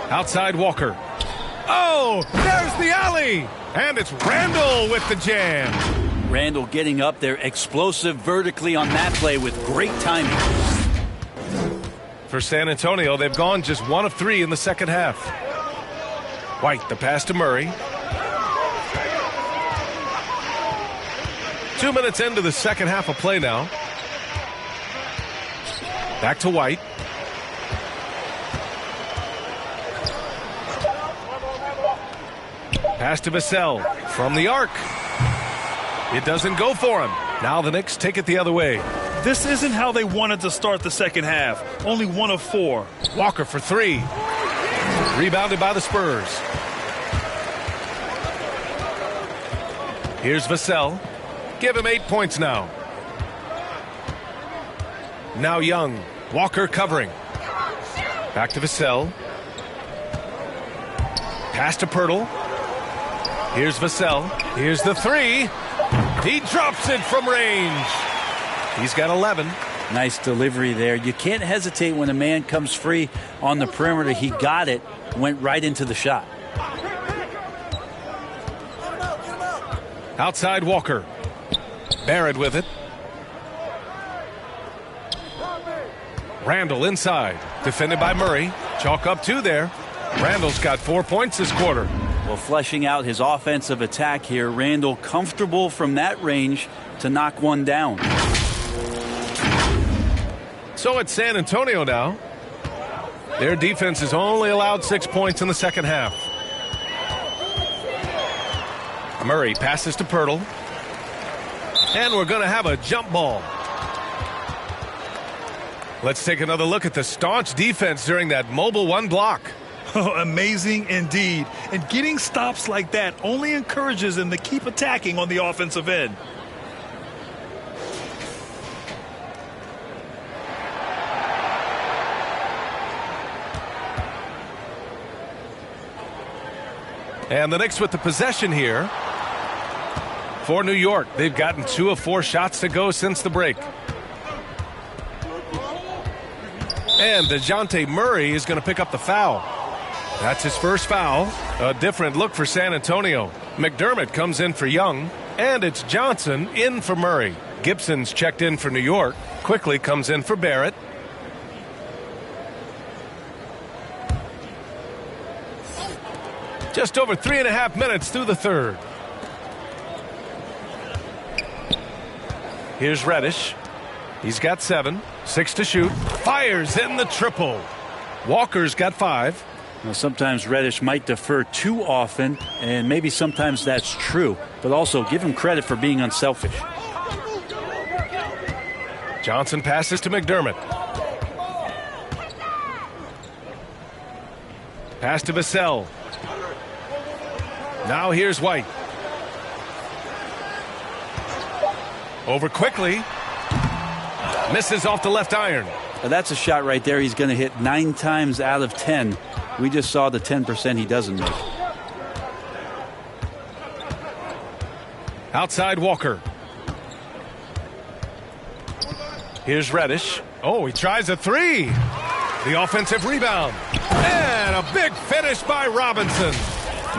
Outside Walker. Oh, there's the alley. And it's Randall with the jam. Randall getting up there, explosive vertically on that play with great timing. For San Antonio, they've gone just 1 of 3 in the second half. White, the pass to Murray. 2 minutes into the second half of play now. Back to White. Pass to Vassell from the arc. It doesn't go for him. Now the Knicks take it the other way. This isn't how they wanted to start the second half. Only 1 of 4. Walker for 3. Rebounded by the Spurs. Here's Vassell. Give him 8 points now. Now Young. Walker covering. Back to Vassell. Pass to Pirtle. Here's Vassell. Here's the 3. He drops it from range. He's got 11. Nice delivery there. You can't hesitate when a man comes free on the perimeter. He got it, went right into the shot. Outside Walker. Barrett with it. Randall inside. Defended by Murray. Chalk up 2 there. Randall's got 4 points this quarter. Well, fleshing out his offensive attack here. Randall comfortable from that range to knock one down. So it's San Antonio now. Their defense has only allowed 6 points in the second half. Murray passes to Pirtle. And we're going to have a jump ball. Let's take another look at the staunch defense during that mobile 1 block. Oh, amazing indeed. And getting stops like that only encourages them to keep attacking on the offensive end. And the Knicks with the possession here for New York. They've gotten 2 of 4 shots to go since the break. And DeJounte Murray is going to pick up the foul. That's his first foul. A different look for San Antonio. McDermott comes in for Young. And it's Johnson in for Murray. Gibson's checked in for New York. Quickly comes in for Barrett. Just over 3.5 minutes through the third. Here's Reddish. He's got 7. 6 to shoot. Fires in the triple. Walker's got 5. Well, sometimes Reddish might defer too often, and maybe sometimes that's true. But also give him credit for being unselfish. Johnson passes to McDermott. Pass to Vassell. Now here's White. Over quickly. Misses off the left iron. Now that's a shot right there. He's going to hit 9 times out of 10. We just saw the 10% he doesn't make. Outside Walker. Here's Reddish. Oh, he tries a 3. The offensive rebound. And a big finish by Robinson.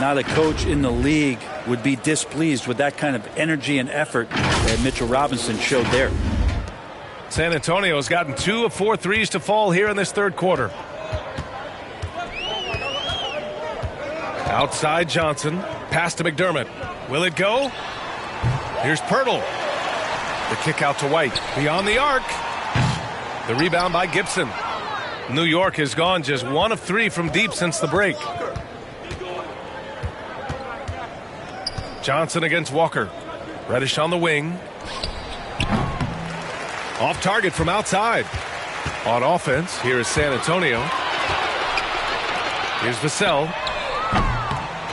Not a coach in the league would be displeased with that kind of energy and effort that Mitchell Robinson showed there. San Antonio's gotten 2 of 4 threes to fall here in this third quarter. Outside Johnson. Pass to McDermott. Will it go? Here's Pirtle. The kick out to White. Beyond the arc. The rebound by Gibson. New York has gone just 1 of 3 from deep since the break. Johnson against Walker. Reddish on the wing. Off target from outside. On offense, here is San Antonio. Here's Vassell.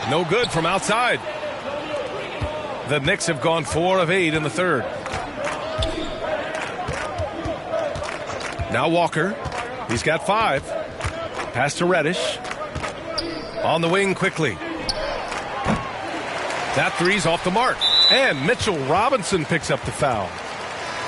No good from outside. The Knicks have gone 4 of 8 in the third. Now Walker. He's got 5. Pass to Reddish. On the wing quickly. That 3's off the mark. And Mitchell Robinson picks up the foul.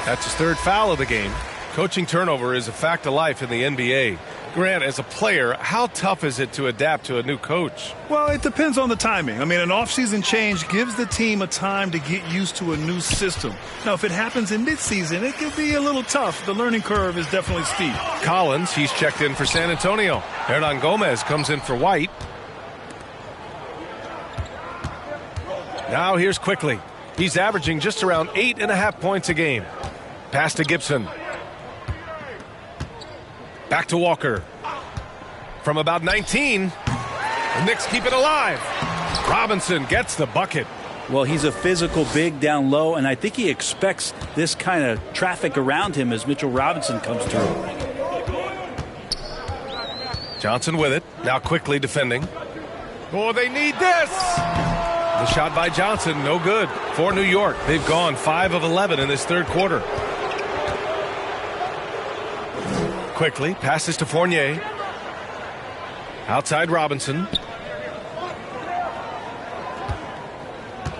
That's his 3rd foul of the game. Coaching turnover is a fact of life in the NBA. Grant, as a player, how tough is it to adapt to a new coach? Well, it depends on the timing. I mean, an offseason change gives the team a time to get used to a new system. Now, if it happens in midseason, it could be a little tough. The learning curve is definitely steep. Collins, he's checked in for San Antonio. Hernan Gomez comes in for White. Now here's Quickly. He's averaging just around 8.5 points a game. Pass to Gibson. Back to Walker. From about 19, the Knicks keep it alive. Robinson gets the bucket. Well, he's a physical big down low, and I think he expects this kind of traffic around him as Mitchell Robinson comes through. Johnson with it. Now Quickly defending. Oh, they need this. The shot by Johnson, no good for New York. They've gone 5 of 11 in this third quarter. Quickly passes to Fournier. Outside Robinson.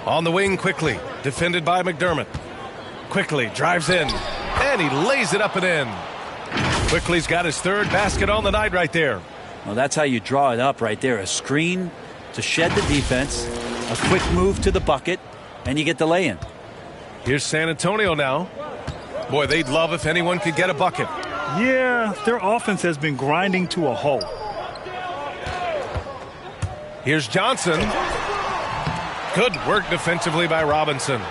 On the wing Quickly. Defended by McDermott. Quickly drives in. And he lays it up and in. Quickly's got his 3rd basket on the night right there. Well, that's how you draw it up right there. A screen to shed the defense. A quick move to the bucket. And you get the lay-in. Here's San Antonio now. Boy, they'd love if anyone could get a bucket. Yeah, their offense has been grinding to a halt. Here's Johnson. Good work defensively by Robinson.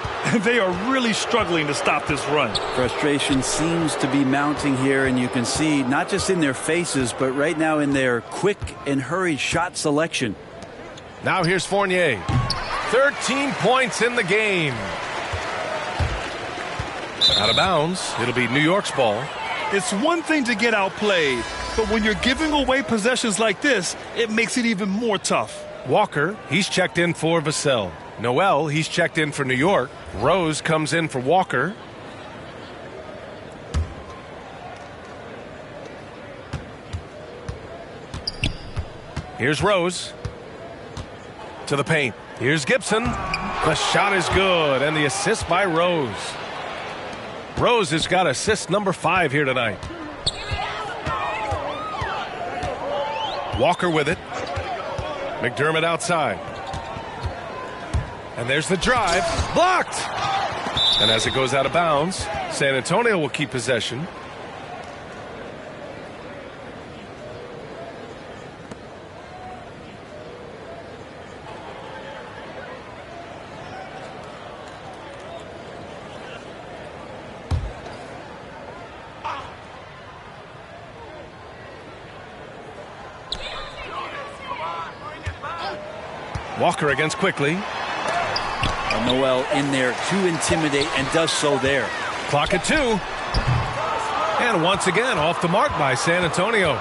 They are really struggling to stop this run. Frustration seems to be mounting here, and you can see not just in their faces, but right now in their quick and hurried shot selection. Now here's Fournier. 13 points in the game. Out of bounds. It'll be New York's ball. It's one thing to get outplayed, but when you're giving away possessions like this, it makes it even more tough. Walker, he's checked in for Vassell. Noel, he's checked in for New York. Rose comes in for Walker. Here's Rose. To the paint. Here's Gibson. The shot is good, and the assist by Rose. Rose has got assist number 5 here tonight. Walker with it. McDermott outside. And there's the drive. Blocked! And as it goes out of bounds, San Antonio will keep possession. Walker against Quickly. And Noel in there to intimidate, and does so there. Clock at 2. And once again off the mark by San Antonio.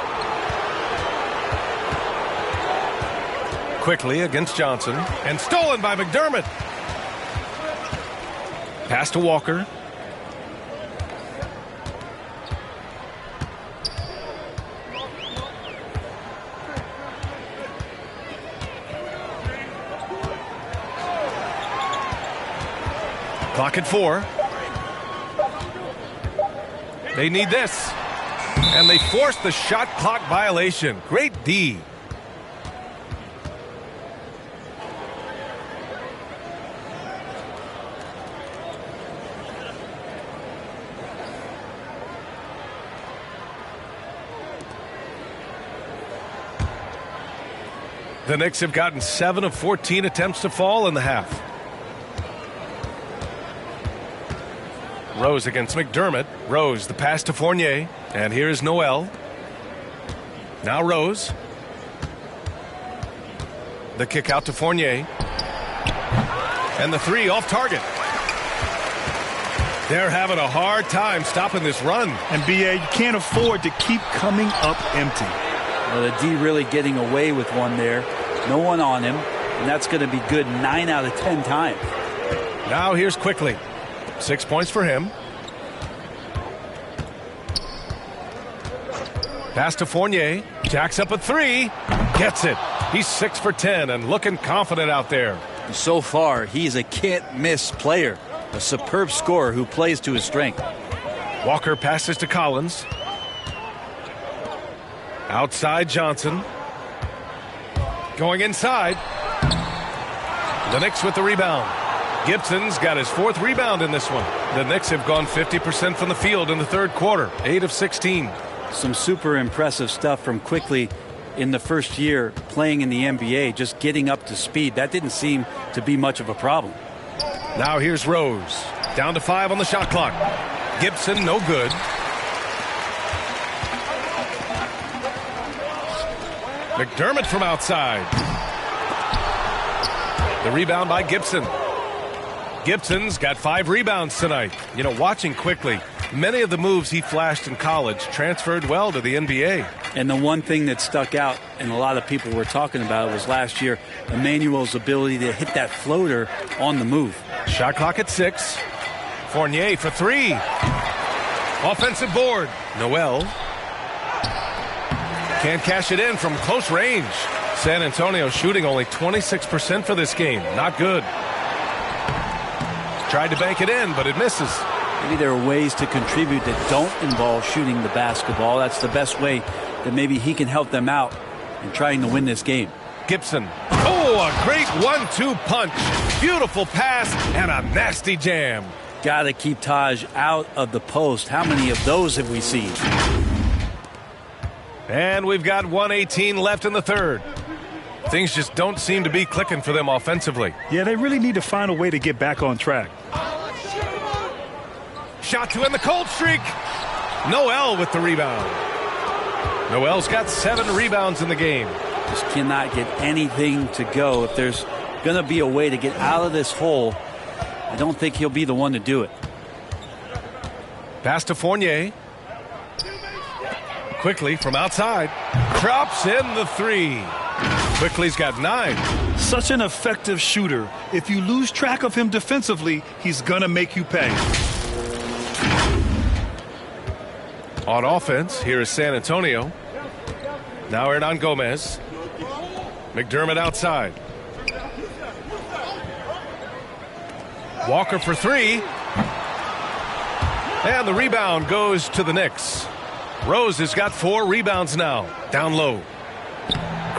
Quickly against Johnson. And stolen by McDermott. Pass to Walker. Clock at 4. They need this. And they force the shot clock violation. Great D. The Knicks have gotten 7 of 14 attempts to fall in the half. Rose against McDermott. Rose, the pass to Fournier. And here is Noel. Now Rose. The kick out to Fournier. And the 3 off target. They're having a hard time stopping this run. And B.A., you can't afford to keep coming up empty. Well, the D really getting away with one there. No one on him. And that's going to be good 9 out of 10 times. Now here's Quickly. 6 points for him. Pass to Fournier. Jacks up a 3. Gets it. He's 6 for 10 and looking confident out there. So far, he's a can't-miss player. A superb scorer who plays to his strength. Walker passes to Collins. Outside Johnson. Going inside. The Knicks with the rebound. Gibson's got his 4th rebound in this one. The Knicks have gone 50% from the field in the 3rd quarter. 8 of 16. Some super impressive stuff from Quickly in the first year playing in the NBA, just getting up to speed. That didn't seem to be much of a problem. Now here's Rose. Down to 5 on the shot clock. Gibson, no good. McDermott from outside. The rebound by Gibson. Gibson's got 5 rebounds tonight. You know, watching Quickly, many of the moves he flashed in college transferred well to the NBA. And the one thing that stuck out, and a lot of people were talking about, was last year, Emmanuel's ability to hit that floater on the move. Shot clock at 6. Fournier for 3. Offensive board. Noel. Can't cash it in from close range. San Antonio shooting only 26% for this game. Not good. Tried to bank it in, but it misses. Maybe there are ways to contribute that don't involve shooting the basketball. That's the best way that maybe he can help them out in trying to win this game. Gibson. Oh, a great 1-2 punch. Beautiful pass and a nasty jam. Got to keep Taj out of the post. How many of those have we seen? And we've got 1:18 left in the third. Things just don't seem to be clicking for them offensively. Yeah, they really need to find a way to get back on track. Shot to end the cold streak. Noel with the rebound. Noel's got 7 rebounds in the game. Just cannot get anything to go. If there's going to be a way to get out of this hole, I don't think he'll be the one to do it. Pass to Fournier. Quickly from outside. Drops in the 3. Quickly's got 9. Such an effective shooter. If you lose track of him defensively, he's going to make you pay. On offense, here is San Antonio. Now Hernan Gomez. McDermott outside. Walker for 3. And the rebound goes to the Knicks. Rose has got 4 rebounds now. Down low.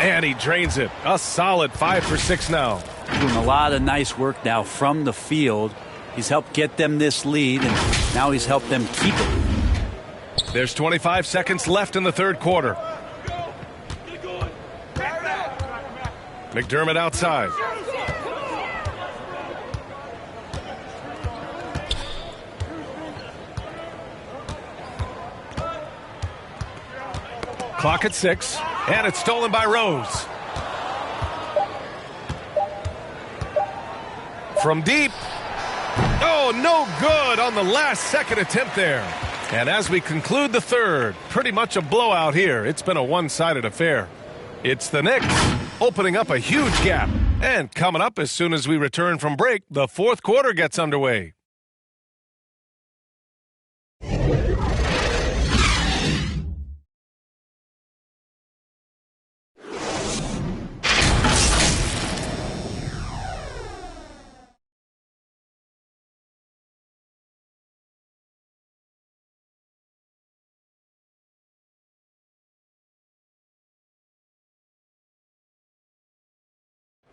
And he drains it. A solid 5 for 6 now. Doing a lot of nice work now from the field. He's helped get them this lead, and now he's helped them keep it. There's 25 seconds left in the third quarter. McDermott outside. Clock at 6, and it's stolen by Rose. From deep. Oh, no good on the last second attempt there. And as we conclude the third, pretty much a blowout here. It's been a one-sided affair. It's the Knicks opening up a huge gap. And coming up as soon as we return from break, the fourth quarter gets underway.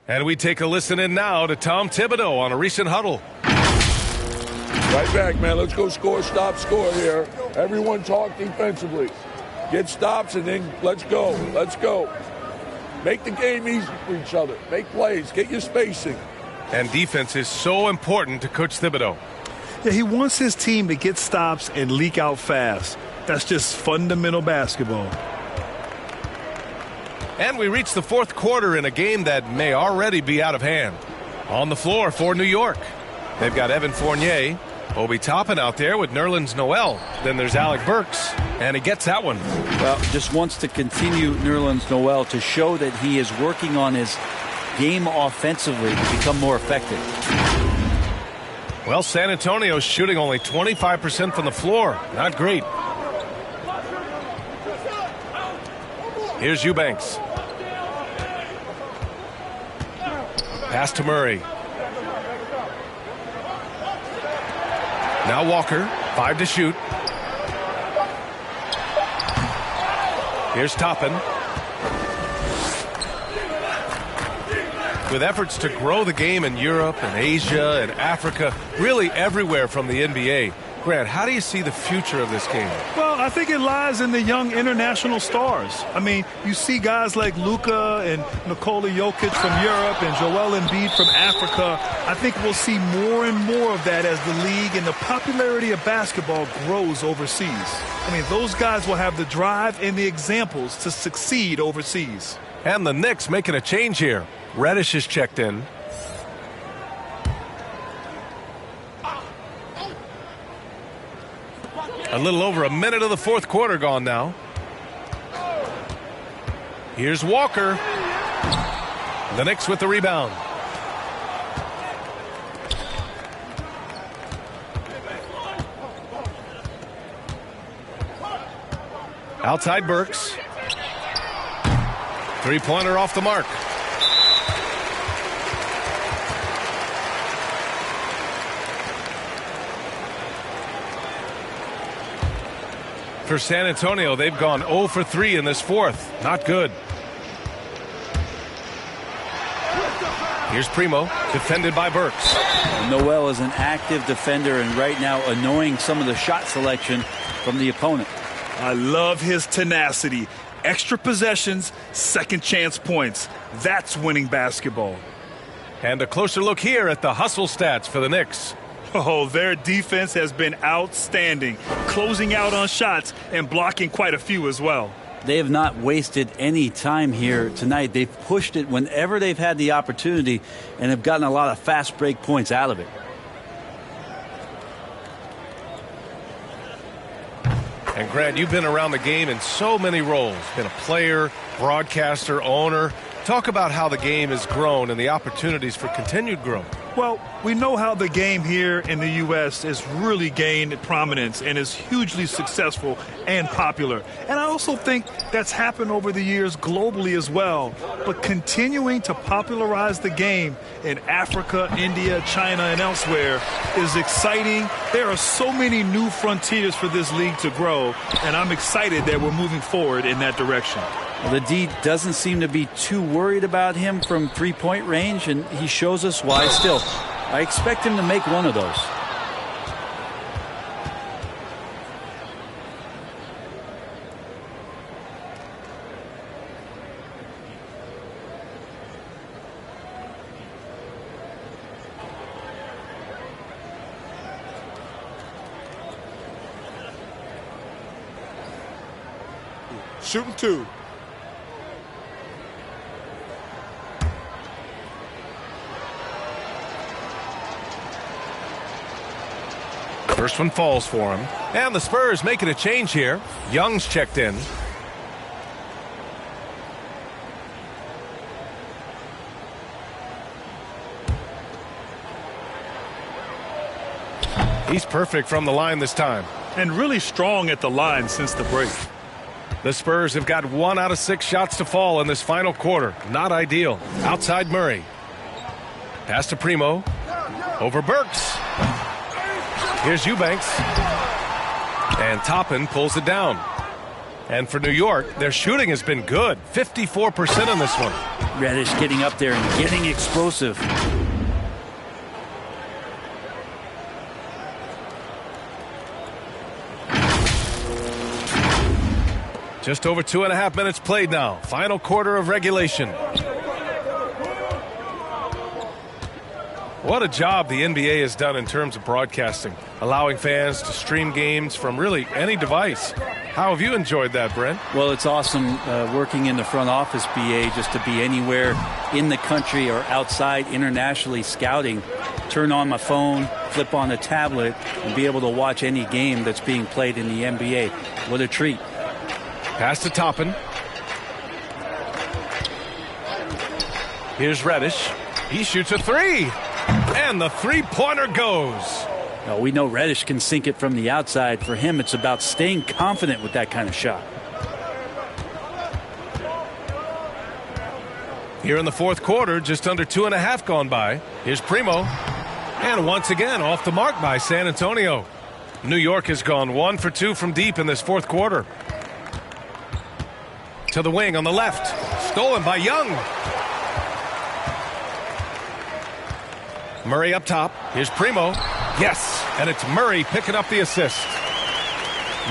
And we take a listen in now to Tom Thibodeau on a recent huddle. Right back, man. Let's go score, stop, score here. Everyone talk defensively. Get stops and then let's go. Let's go. Make the game easy for each other. Make plays. Get your spacing. And defense is so important to Coach Thibodeau. Yeah, he wants his team to get stops and leak out fast. That's just fundamental basketball. And we reach the fourth quarter in a game that may already be out of hand. On the floor for New York, they've got Evan Fournier, Obi Toppin out there with Nerlens Noel. Then there's Alec Burks, and he gets that one. Well, just wants to continue Nerlens Noel to show that he is working on his game offensively to become more effective. Well, San Antonio's shooting only 25% from the floor. Not great. Here's Eubanks. Pass to Murray. Now Walker, 5 to shoot. Here's Toppin. With efforts to grow the game in Europe and Asia and Africa, really everywhere from the NBA. Grant, how do you see the future of this game? Well, I think it lies in the young international stars. I mean, you see guys like Luka and Nikola Jokic from Europe and Joel Embiid from Africa. I think we'll see more and more of that as the league and the popularity of basketball grows overseas. I mean, those guys will have the drive and the examples to succeed overseas. And the Knicks making a change here. Reddish is checked in. A little over a minute of the fourth quarter gone now. Here's Walker. The Knicks with the rebound. Outside Burks. Three-pointer off the mark. For San Antonio, they've gone 0 for 3 in this fourth. Not good. Here's Primo, defended by Burks. Noel is an active defender and right now annoying some of the shot selection from the opponent. I love his tenacity. Extra possessions, second chance points. That's winning basketball. And a closer look here at the hustle stats for the Knicks. Oh, their defense has been outstanding, closing out on shots and blocking quite a few as well. They have not wasted any time here tonight. They've pushed it whenever they've had the opportunity and have gotten a lot of fast break points out of it. And Grant, you've been around the game in so many roles. Been a player, broadcaster, owner. Talk about how the game has grown and the opportunities for continued growth. Well, we know how the game here in the U.S. has really gained prominence and is hugely successful and popular. And I also think that's happened over the years globally as well. But continuing to popularize the game in Africa, India, China, and elsewhere is exciting. There are so many new frontiers for this league to grow, and I'm excited that we're moving forward in that direction. Well, the D doesn't seem to be too worried about him from three-point range, and he shows us why still. I expect him to make one of those. Shooting two. First one falls for him. And the Spurs making a change here. Young's checked in. He's perfect from the line this time. And really strong at the line since the break. The Spurs have got 1 out of 6 shots to fall in this final quarter. Not ideal. Outside Murray. Pass to Primo. Over Burks. Here's Eubanks. And Toppin pulls it down. And for New York, their shooting has been good. 54% on this one. Reddish getting up there and getting explosive. Just over 2.5 minutes played now. Final quarter of regulation. What a job the NBA has done in terms of broadcasting, allowing fans to stream games from really any device. How have you enjoyed that, Brent? Well, it's awesome working in the front office, BA, just to be anywhere in the country or outside internationally scouting. Turn on my phone, flip on the tablet, and be able to watch any game that's being played in the NBA. What a treat. Pass to Toppin. Here's Reddish. He shoots a three. And the three-pointer goes. Now, we know Reddish can sink it from the outside. For him, it's about staying confident with that kind of shot. Here in the fourth quarter, just under 2.5 gone by. Here's Primo. And once again, off the mark by San Antonio. New York has gone 1 for 2 from deep in this fourth quarter. To the wing on the left. Stolen by Young. Murray up top. Here's Primo. Yes, and it's Murray picking up the assist.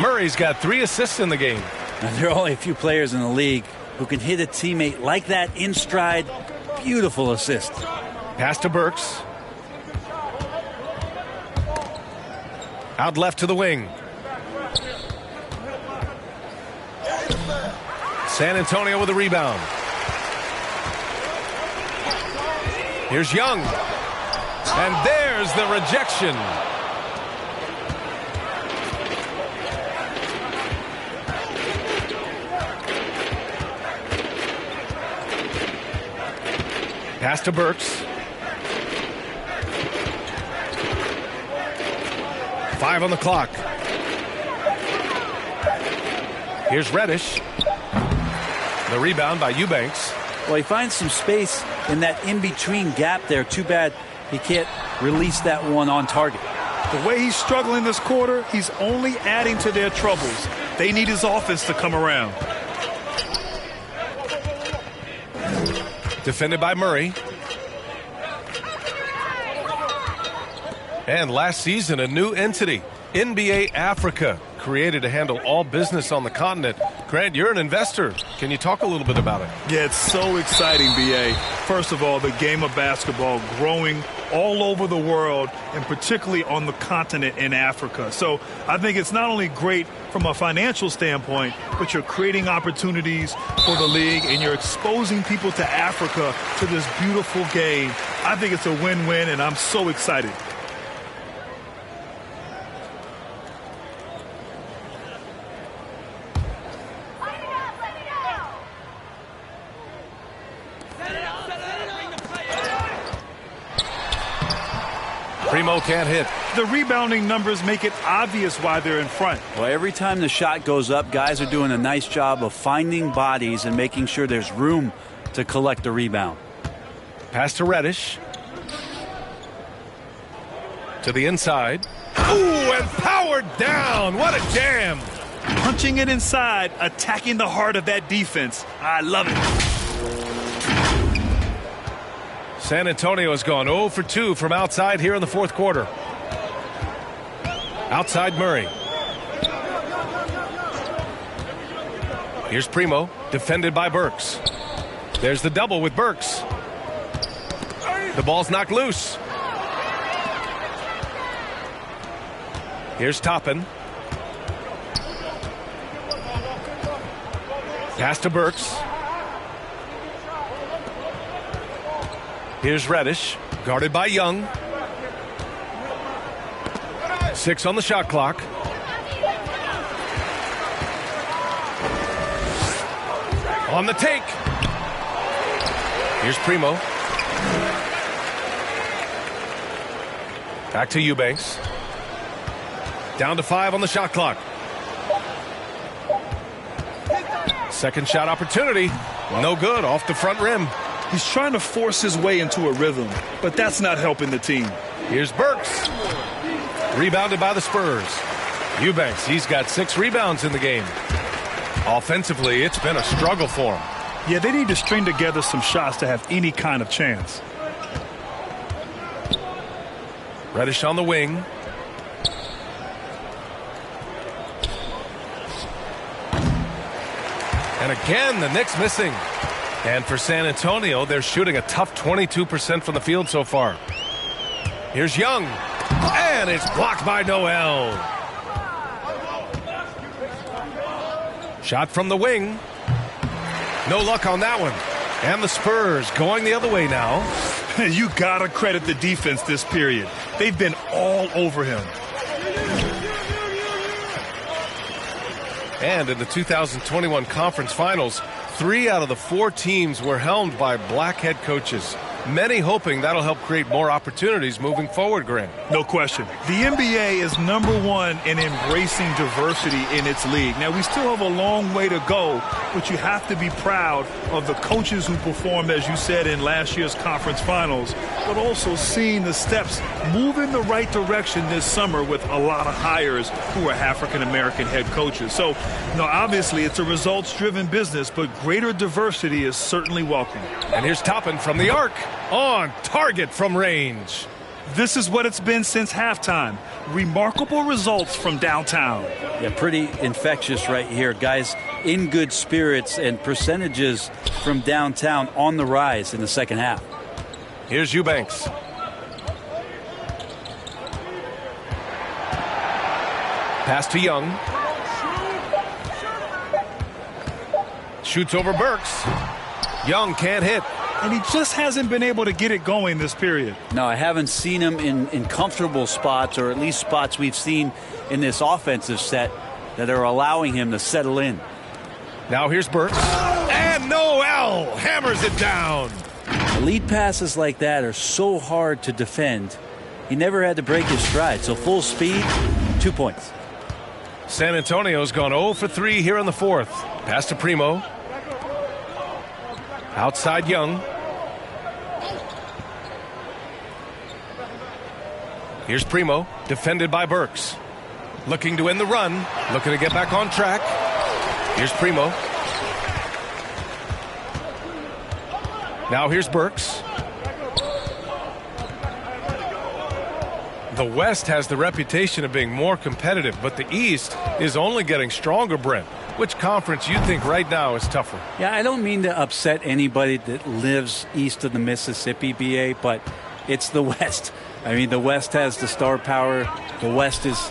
Murray's got 3 assists in the game. Now, there are only a few players in the league who can hit a teammate like that in stride. Beautiful assist. Pass to Burks. Out left to the wing. San Antonio with a rebound. Here's Young. And there's the rejection. Pass to Burks. 5 on the clock. Here's Reddish. The rebound by Eubanks. Well, he finds some space in that in-between gap there. Too bad he can't release that one on target. The way he's struggling this quarter, he's only adding to their troubles. They need his offense to come around. Defended by Murray. And last season, a new entity, NBA Africa, created to handle all business on the continent, Grant, you're an investor. Can you talk a little bit about it? Yeah, it's so exciting, B.A. First of all, the game of basketball growing all over the world, and particularly on the continent in Africa. So I think it's not only great from a financial standpoint, but you're creating opportunities for the league, and you're exposing people to Africa to this beautiful game. I think it's a win-win, and I'm so excited. Primo can't hit. The rebounding numbers make it obvious why they're in front. Well, every time the shot goes up, guys are doing a nice job of finding bodies and making sure there's room to collect the rebound. Pass to Reddish. To the inside. Ooh, and powered down. What a jam. Punching it inside, attacking the heart of that defense. I love it. San Antonio has gone 0 for 2 from outside here in the fourth quarter. Outside Murray. Here's Primo, defended by Burks. There's the double with Burks. The ball's knocked loose. Here's Toppin. Pass to Burks. Here's Reddish, guarded by Young. 6 on the shot clock. On the take. Here's Primo. Back to Eubanks. Down to 5 on the shot clock. Second shot opportunity. No good, off the front rim. He's trying to force his way into a rhythm, but that's not helping the team. Here's Burks. Rebounded by the Spurs. Eubanks, he's got 6 rebounds in the game. Offensively, it's been a struggle for him. Yeah, they need to string together some shots to have any kind of chance. Reddish on the wing. And again, the Knicks missing. And for San Antonio, they're shooting a tough 22% from the field so far. Here's Young. And it's blocked by Noel. Shot from the wing. No luck on that one. And the Spurs going the other way now. You got to credit the defense this period. They've been all over him. And in the 2021 conference finals, 3 out of the 4 teams were helmed by black head coaches. Many hoping that'll help create more opportunities moving forward, Grant. No question. The NBA is #1 in embracing diversity in its league. Now, we still have a long way to go, but you have to be proud of the coaches who performed, as you said, in last year's conference finals, but also seeing the steps move in the right direction this summer with a lot of hires who are African-American head coaches. So, obviously it's a results-driven business, but greater diversity is certainly welcome. And here's Toppin from the arc. On target from range. This is what it's been since halftime. Remarkable results from downtown. Yeah, pretty infectious right here. Guys in good spirits, and percentages from downtown on the rise in the second half. Here's Eubanks. Pass to Young. Shoots over Burks. Young can't hit. And he just hasn't been able to get it going this period. No, I haven't seen him in comfortable spots, or at least spots we've seen in this offensive set that are allowing him to settle in. Now here's Burks. And Noel hammers it down. Lead passes like that are so hard to defend. He never had to break his stride, so full speed, 2 points. San Antonio's gone 0 for 3 here in the fourth. Pass to Primo. Outside Young. Here's Primo, defended by Burks. Looking to end the run, looking to get back on track. Here's Primo. Now here's Burks. The West has the reputation of being more competitive, but the East is only getting stronger, Brent. Which conference you think right now is tougher? Yeah, I don't mean to upset anybody that lives east of the Mississippi, BA, but it's the West. I mean, the West has the star power. The West is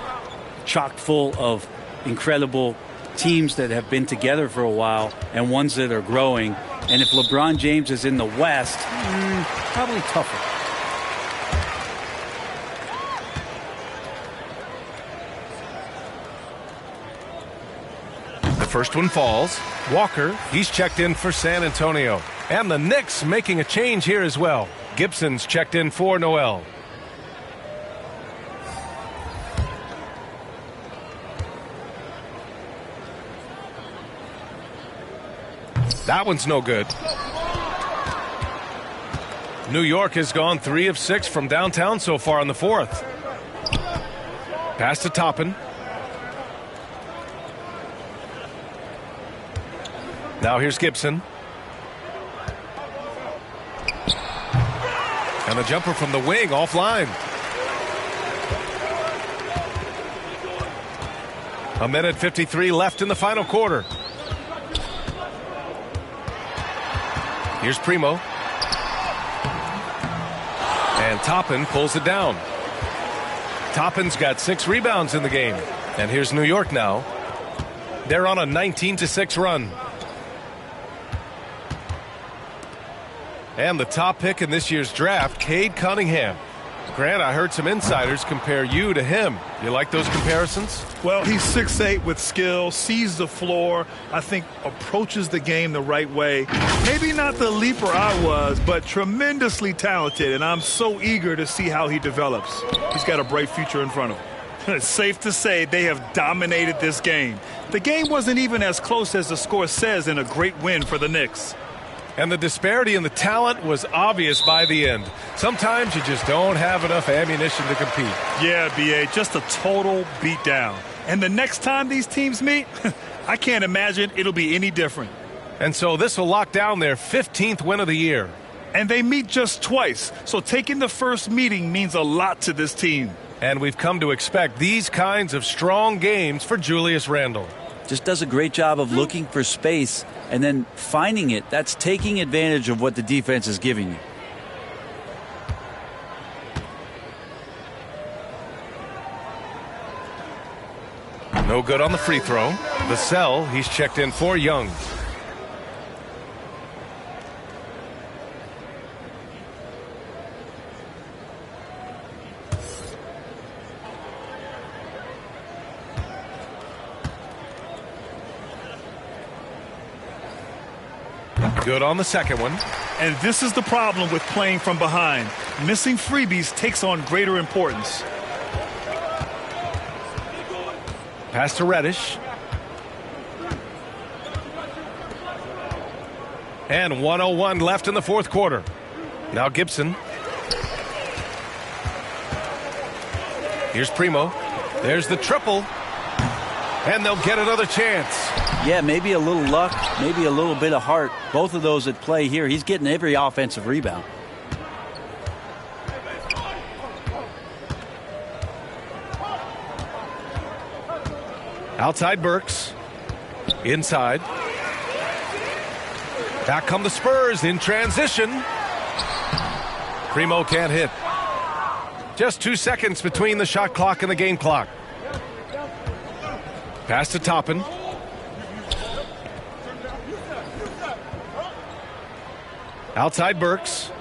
chock full of incredible teams that have been together for a while and ones that are growing. And if LeBron James is in the West, probably tougher. The first one falls. Walker, he's checked in for San Antonio. And the Knicks making a change here as well. Gibson's checked in for Noel. That one's no good. New York has gone 3 of 6 from downtown so far in the fourth. Pass to Toppin. Now here's Gibson. And the jumper from the wing offline. A minute 53 left in the final quarter. Here's Primo. And Toppin pulls it down. Toppin's got 6 rebounds in the game. And here's New York now. They're on a 19-6 run. And the top pick in this year's draft, Cade Cunningham. Grant, I heard some insiders compare you to him. You like those comparisons? Well, he's 6'8" with skill, sees the floor, I think approaches the game the right way. Maybe not the leaper I was, but tremendously talented, and I'm so eager to see how he develops. He's got a bright future in front of him. It's safe to say they have dominated this game. The game wasn't even as close as the score says in a great win for the Knicks. And the disparity in the talent was obvious by the end. Sometimes you just don't have enough ammunition to compete. Yeah, B.A., just a total beatdown. And the next time these teams meet, I can't imagine it'll be any different. And so this will lock down their 15th win of the year. And they meet just twice, so taking the first meeting means a lot to this team. And we've come to expect these kinds of strong games for Julius Randle. Just does a great job of looking for space and then finding it. That's taking advantage of what the defense is giving you. No good on the free throw. Vassell, he's checked in for Young. Good on the second one. And this is the problem with playing from behind. Missing freebies takes on greater importance. Pass to Reddish. And 1:01 left in the fourth quarter. Now Gibson. Here's Primo. There's the triple. And they'll get another chance. Yeah, maybe a little luck, maybe a little bit of heart. Both of those at play here. He's getting every offensive rebound. Outside Burks. Inside. Back come the Spurs in transition. Primo can't hit. Just 2 seconds between the shot clock and the game clock. Pass to Toppin. Outside Burks.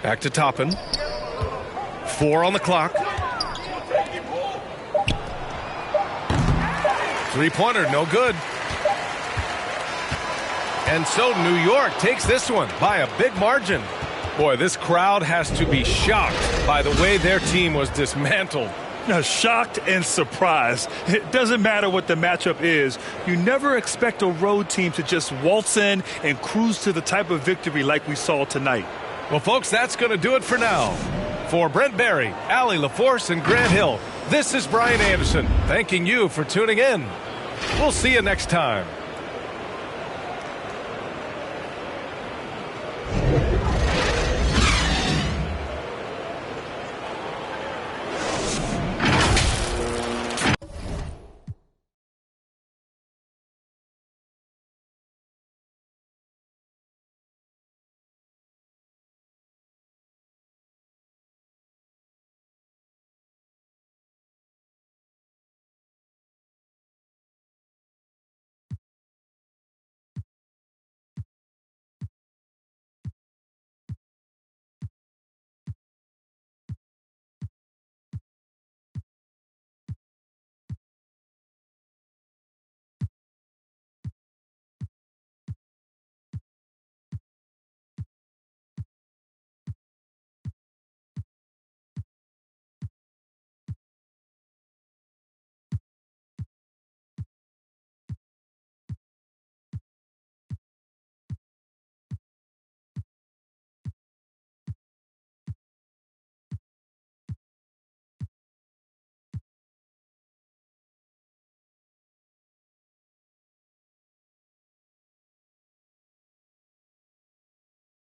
Back to Toppin. 4 on the clock. Three-pointer, no good. And so New York takes this one by a big margin. Boy, this crowd has to be shocked by the way their team was dismantled. Now, shocked and surprised. It doesn't matter what the matchup is. You never expect a road team to just waltz in and cruise to the type of victory like we saw tonight. Well, folks, that's going to do it for now. For Brent Barry, Allie LaForce, and Grant Hill, this is Brian Anderson thanking you for tuning in. We'll see you next time.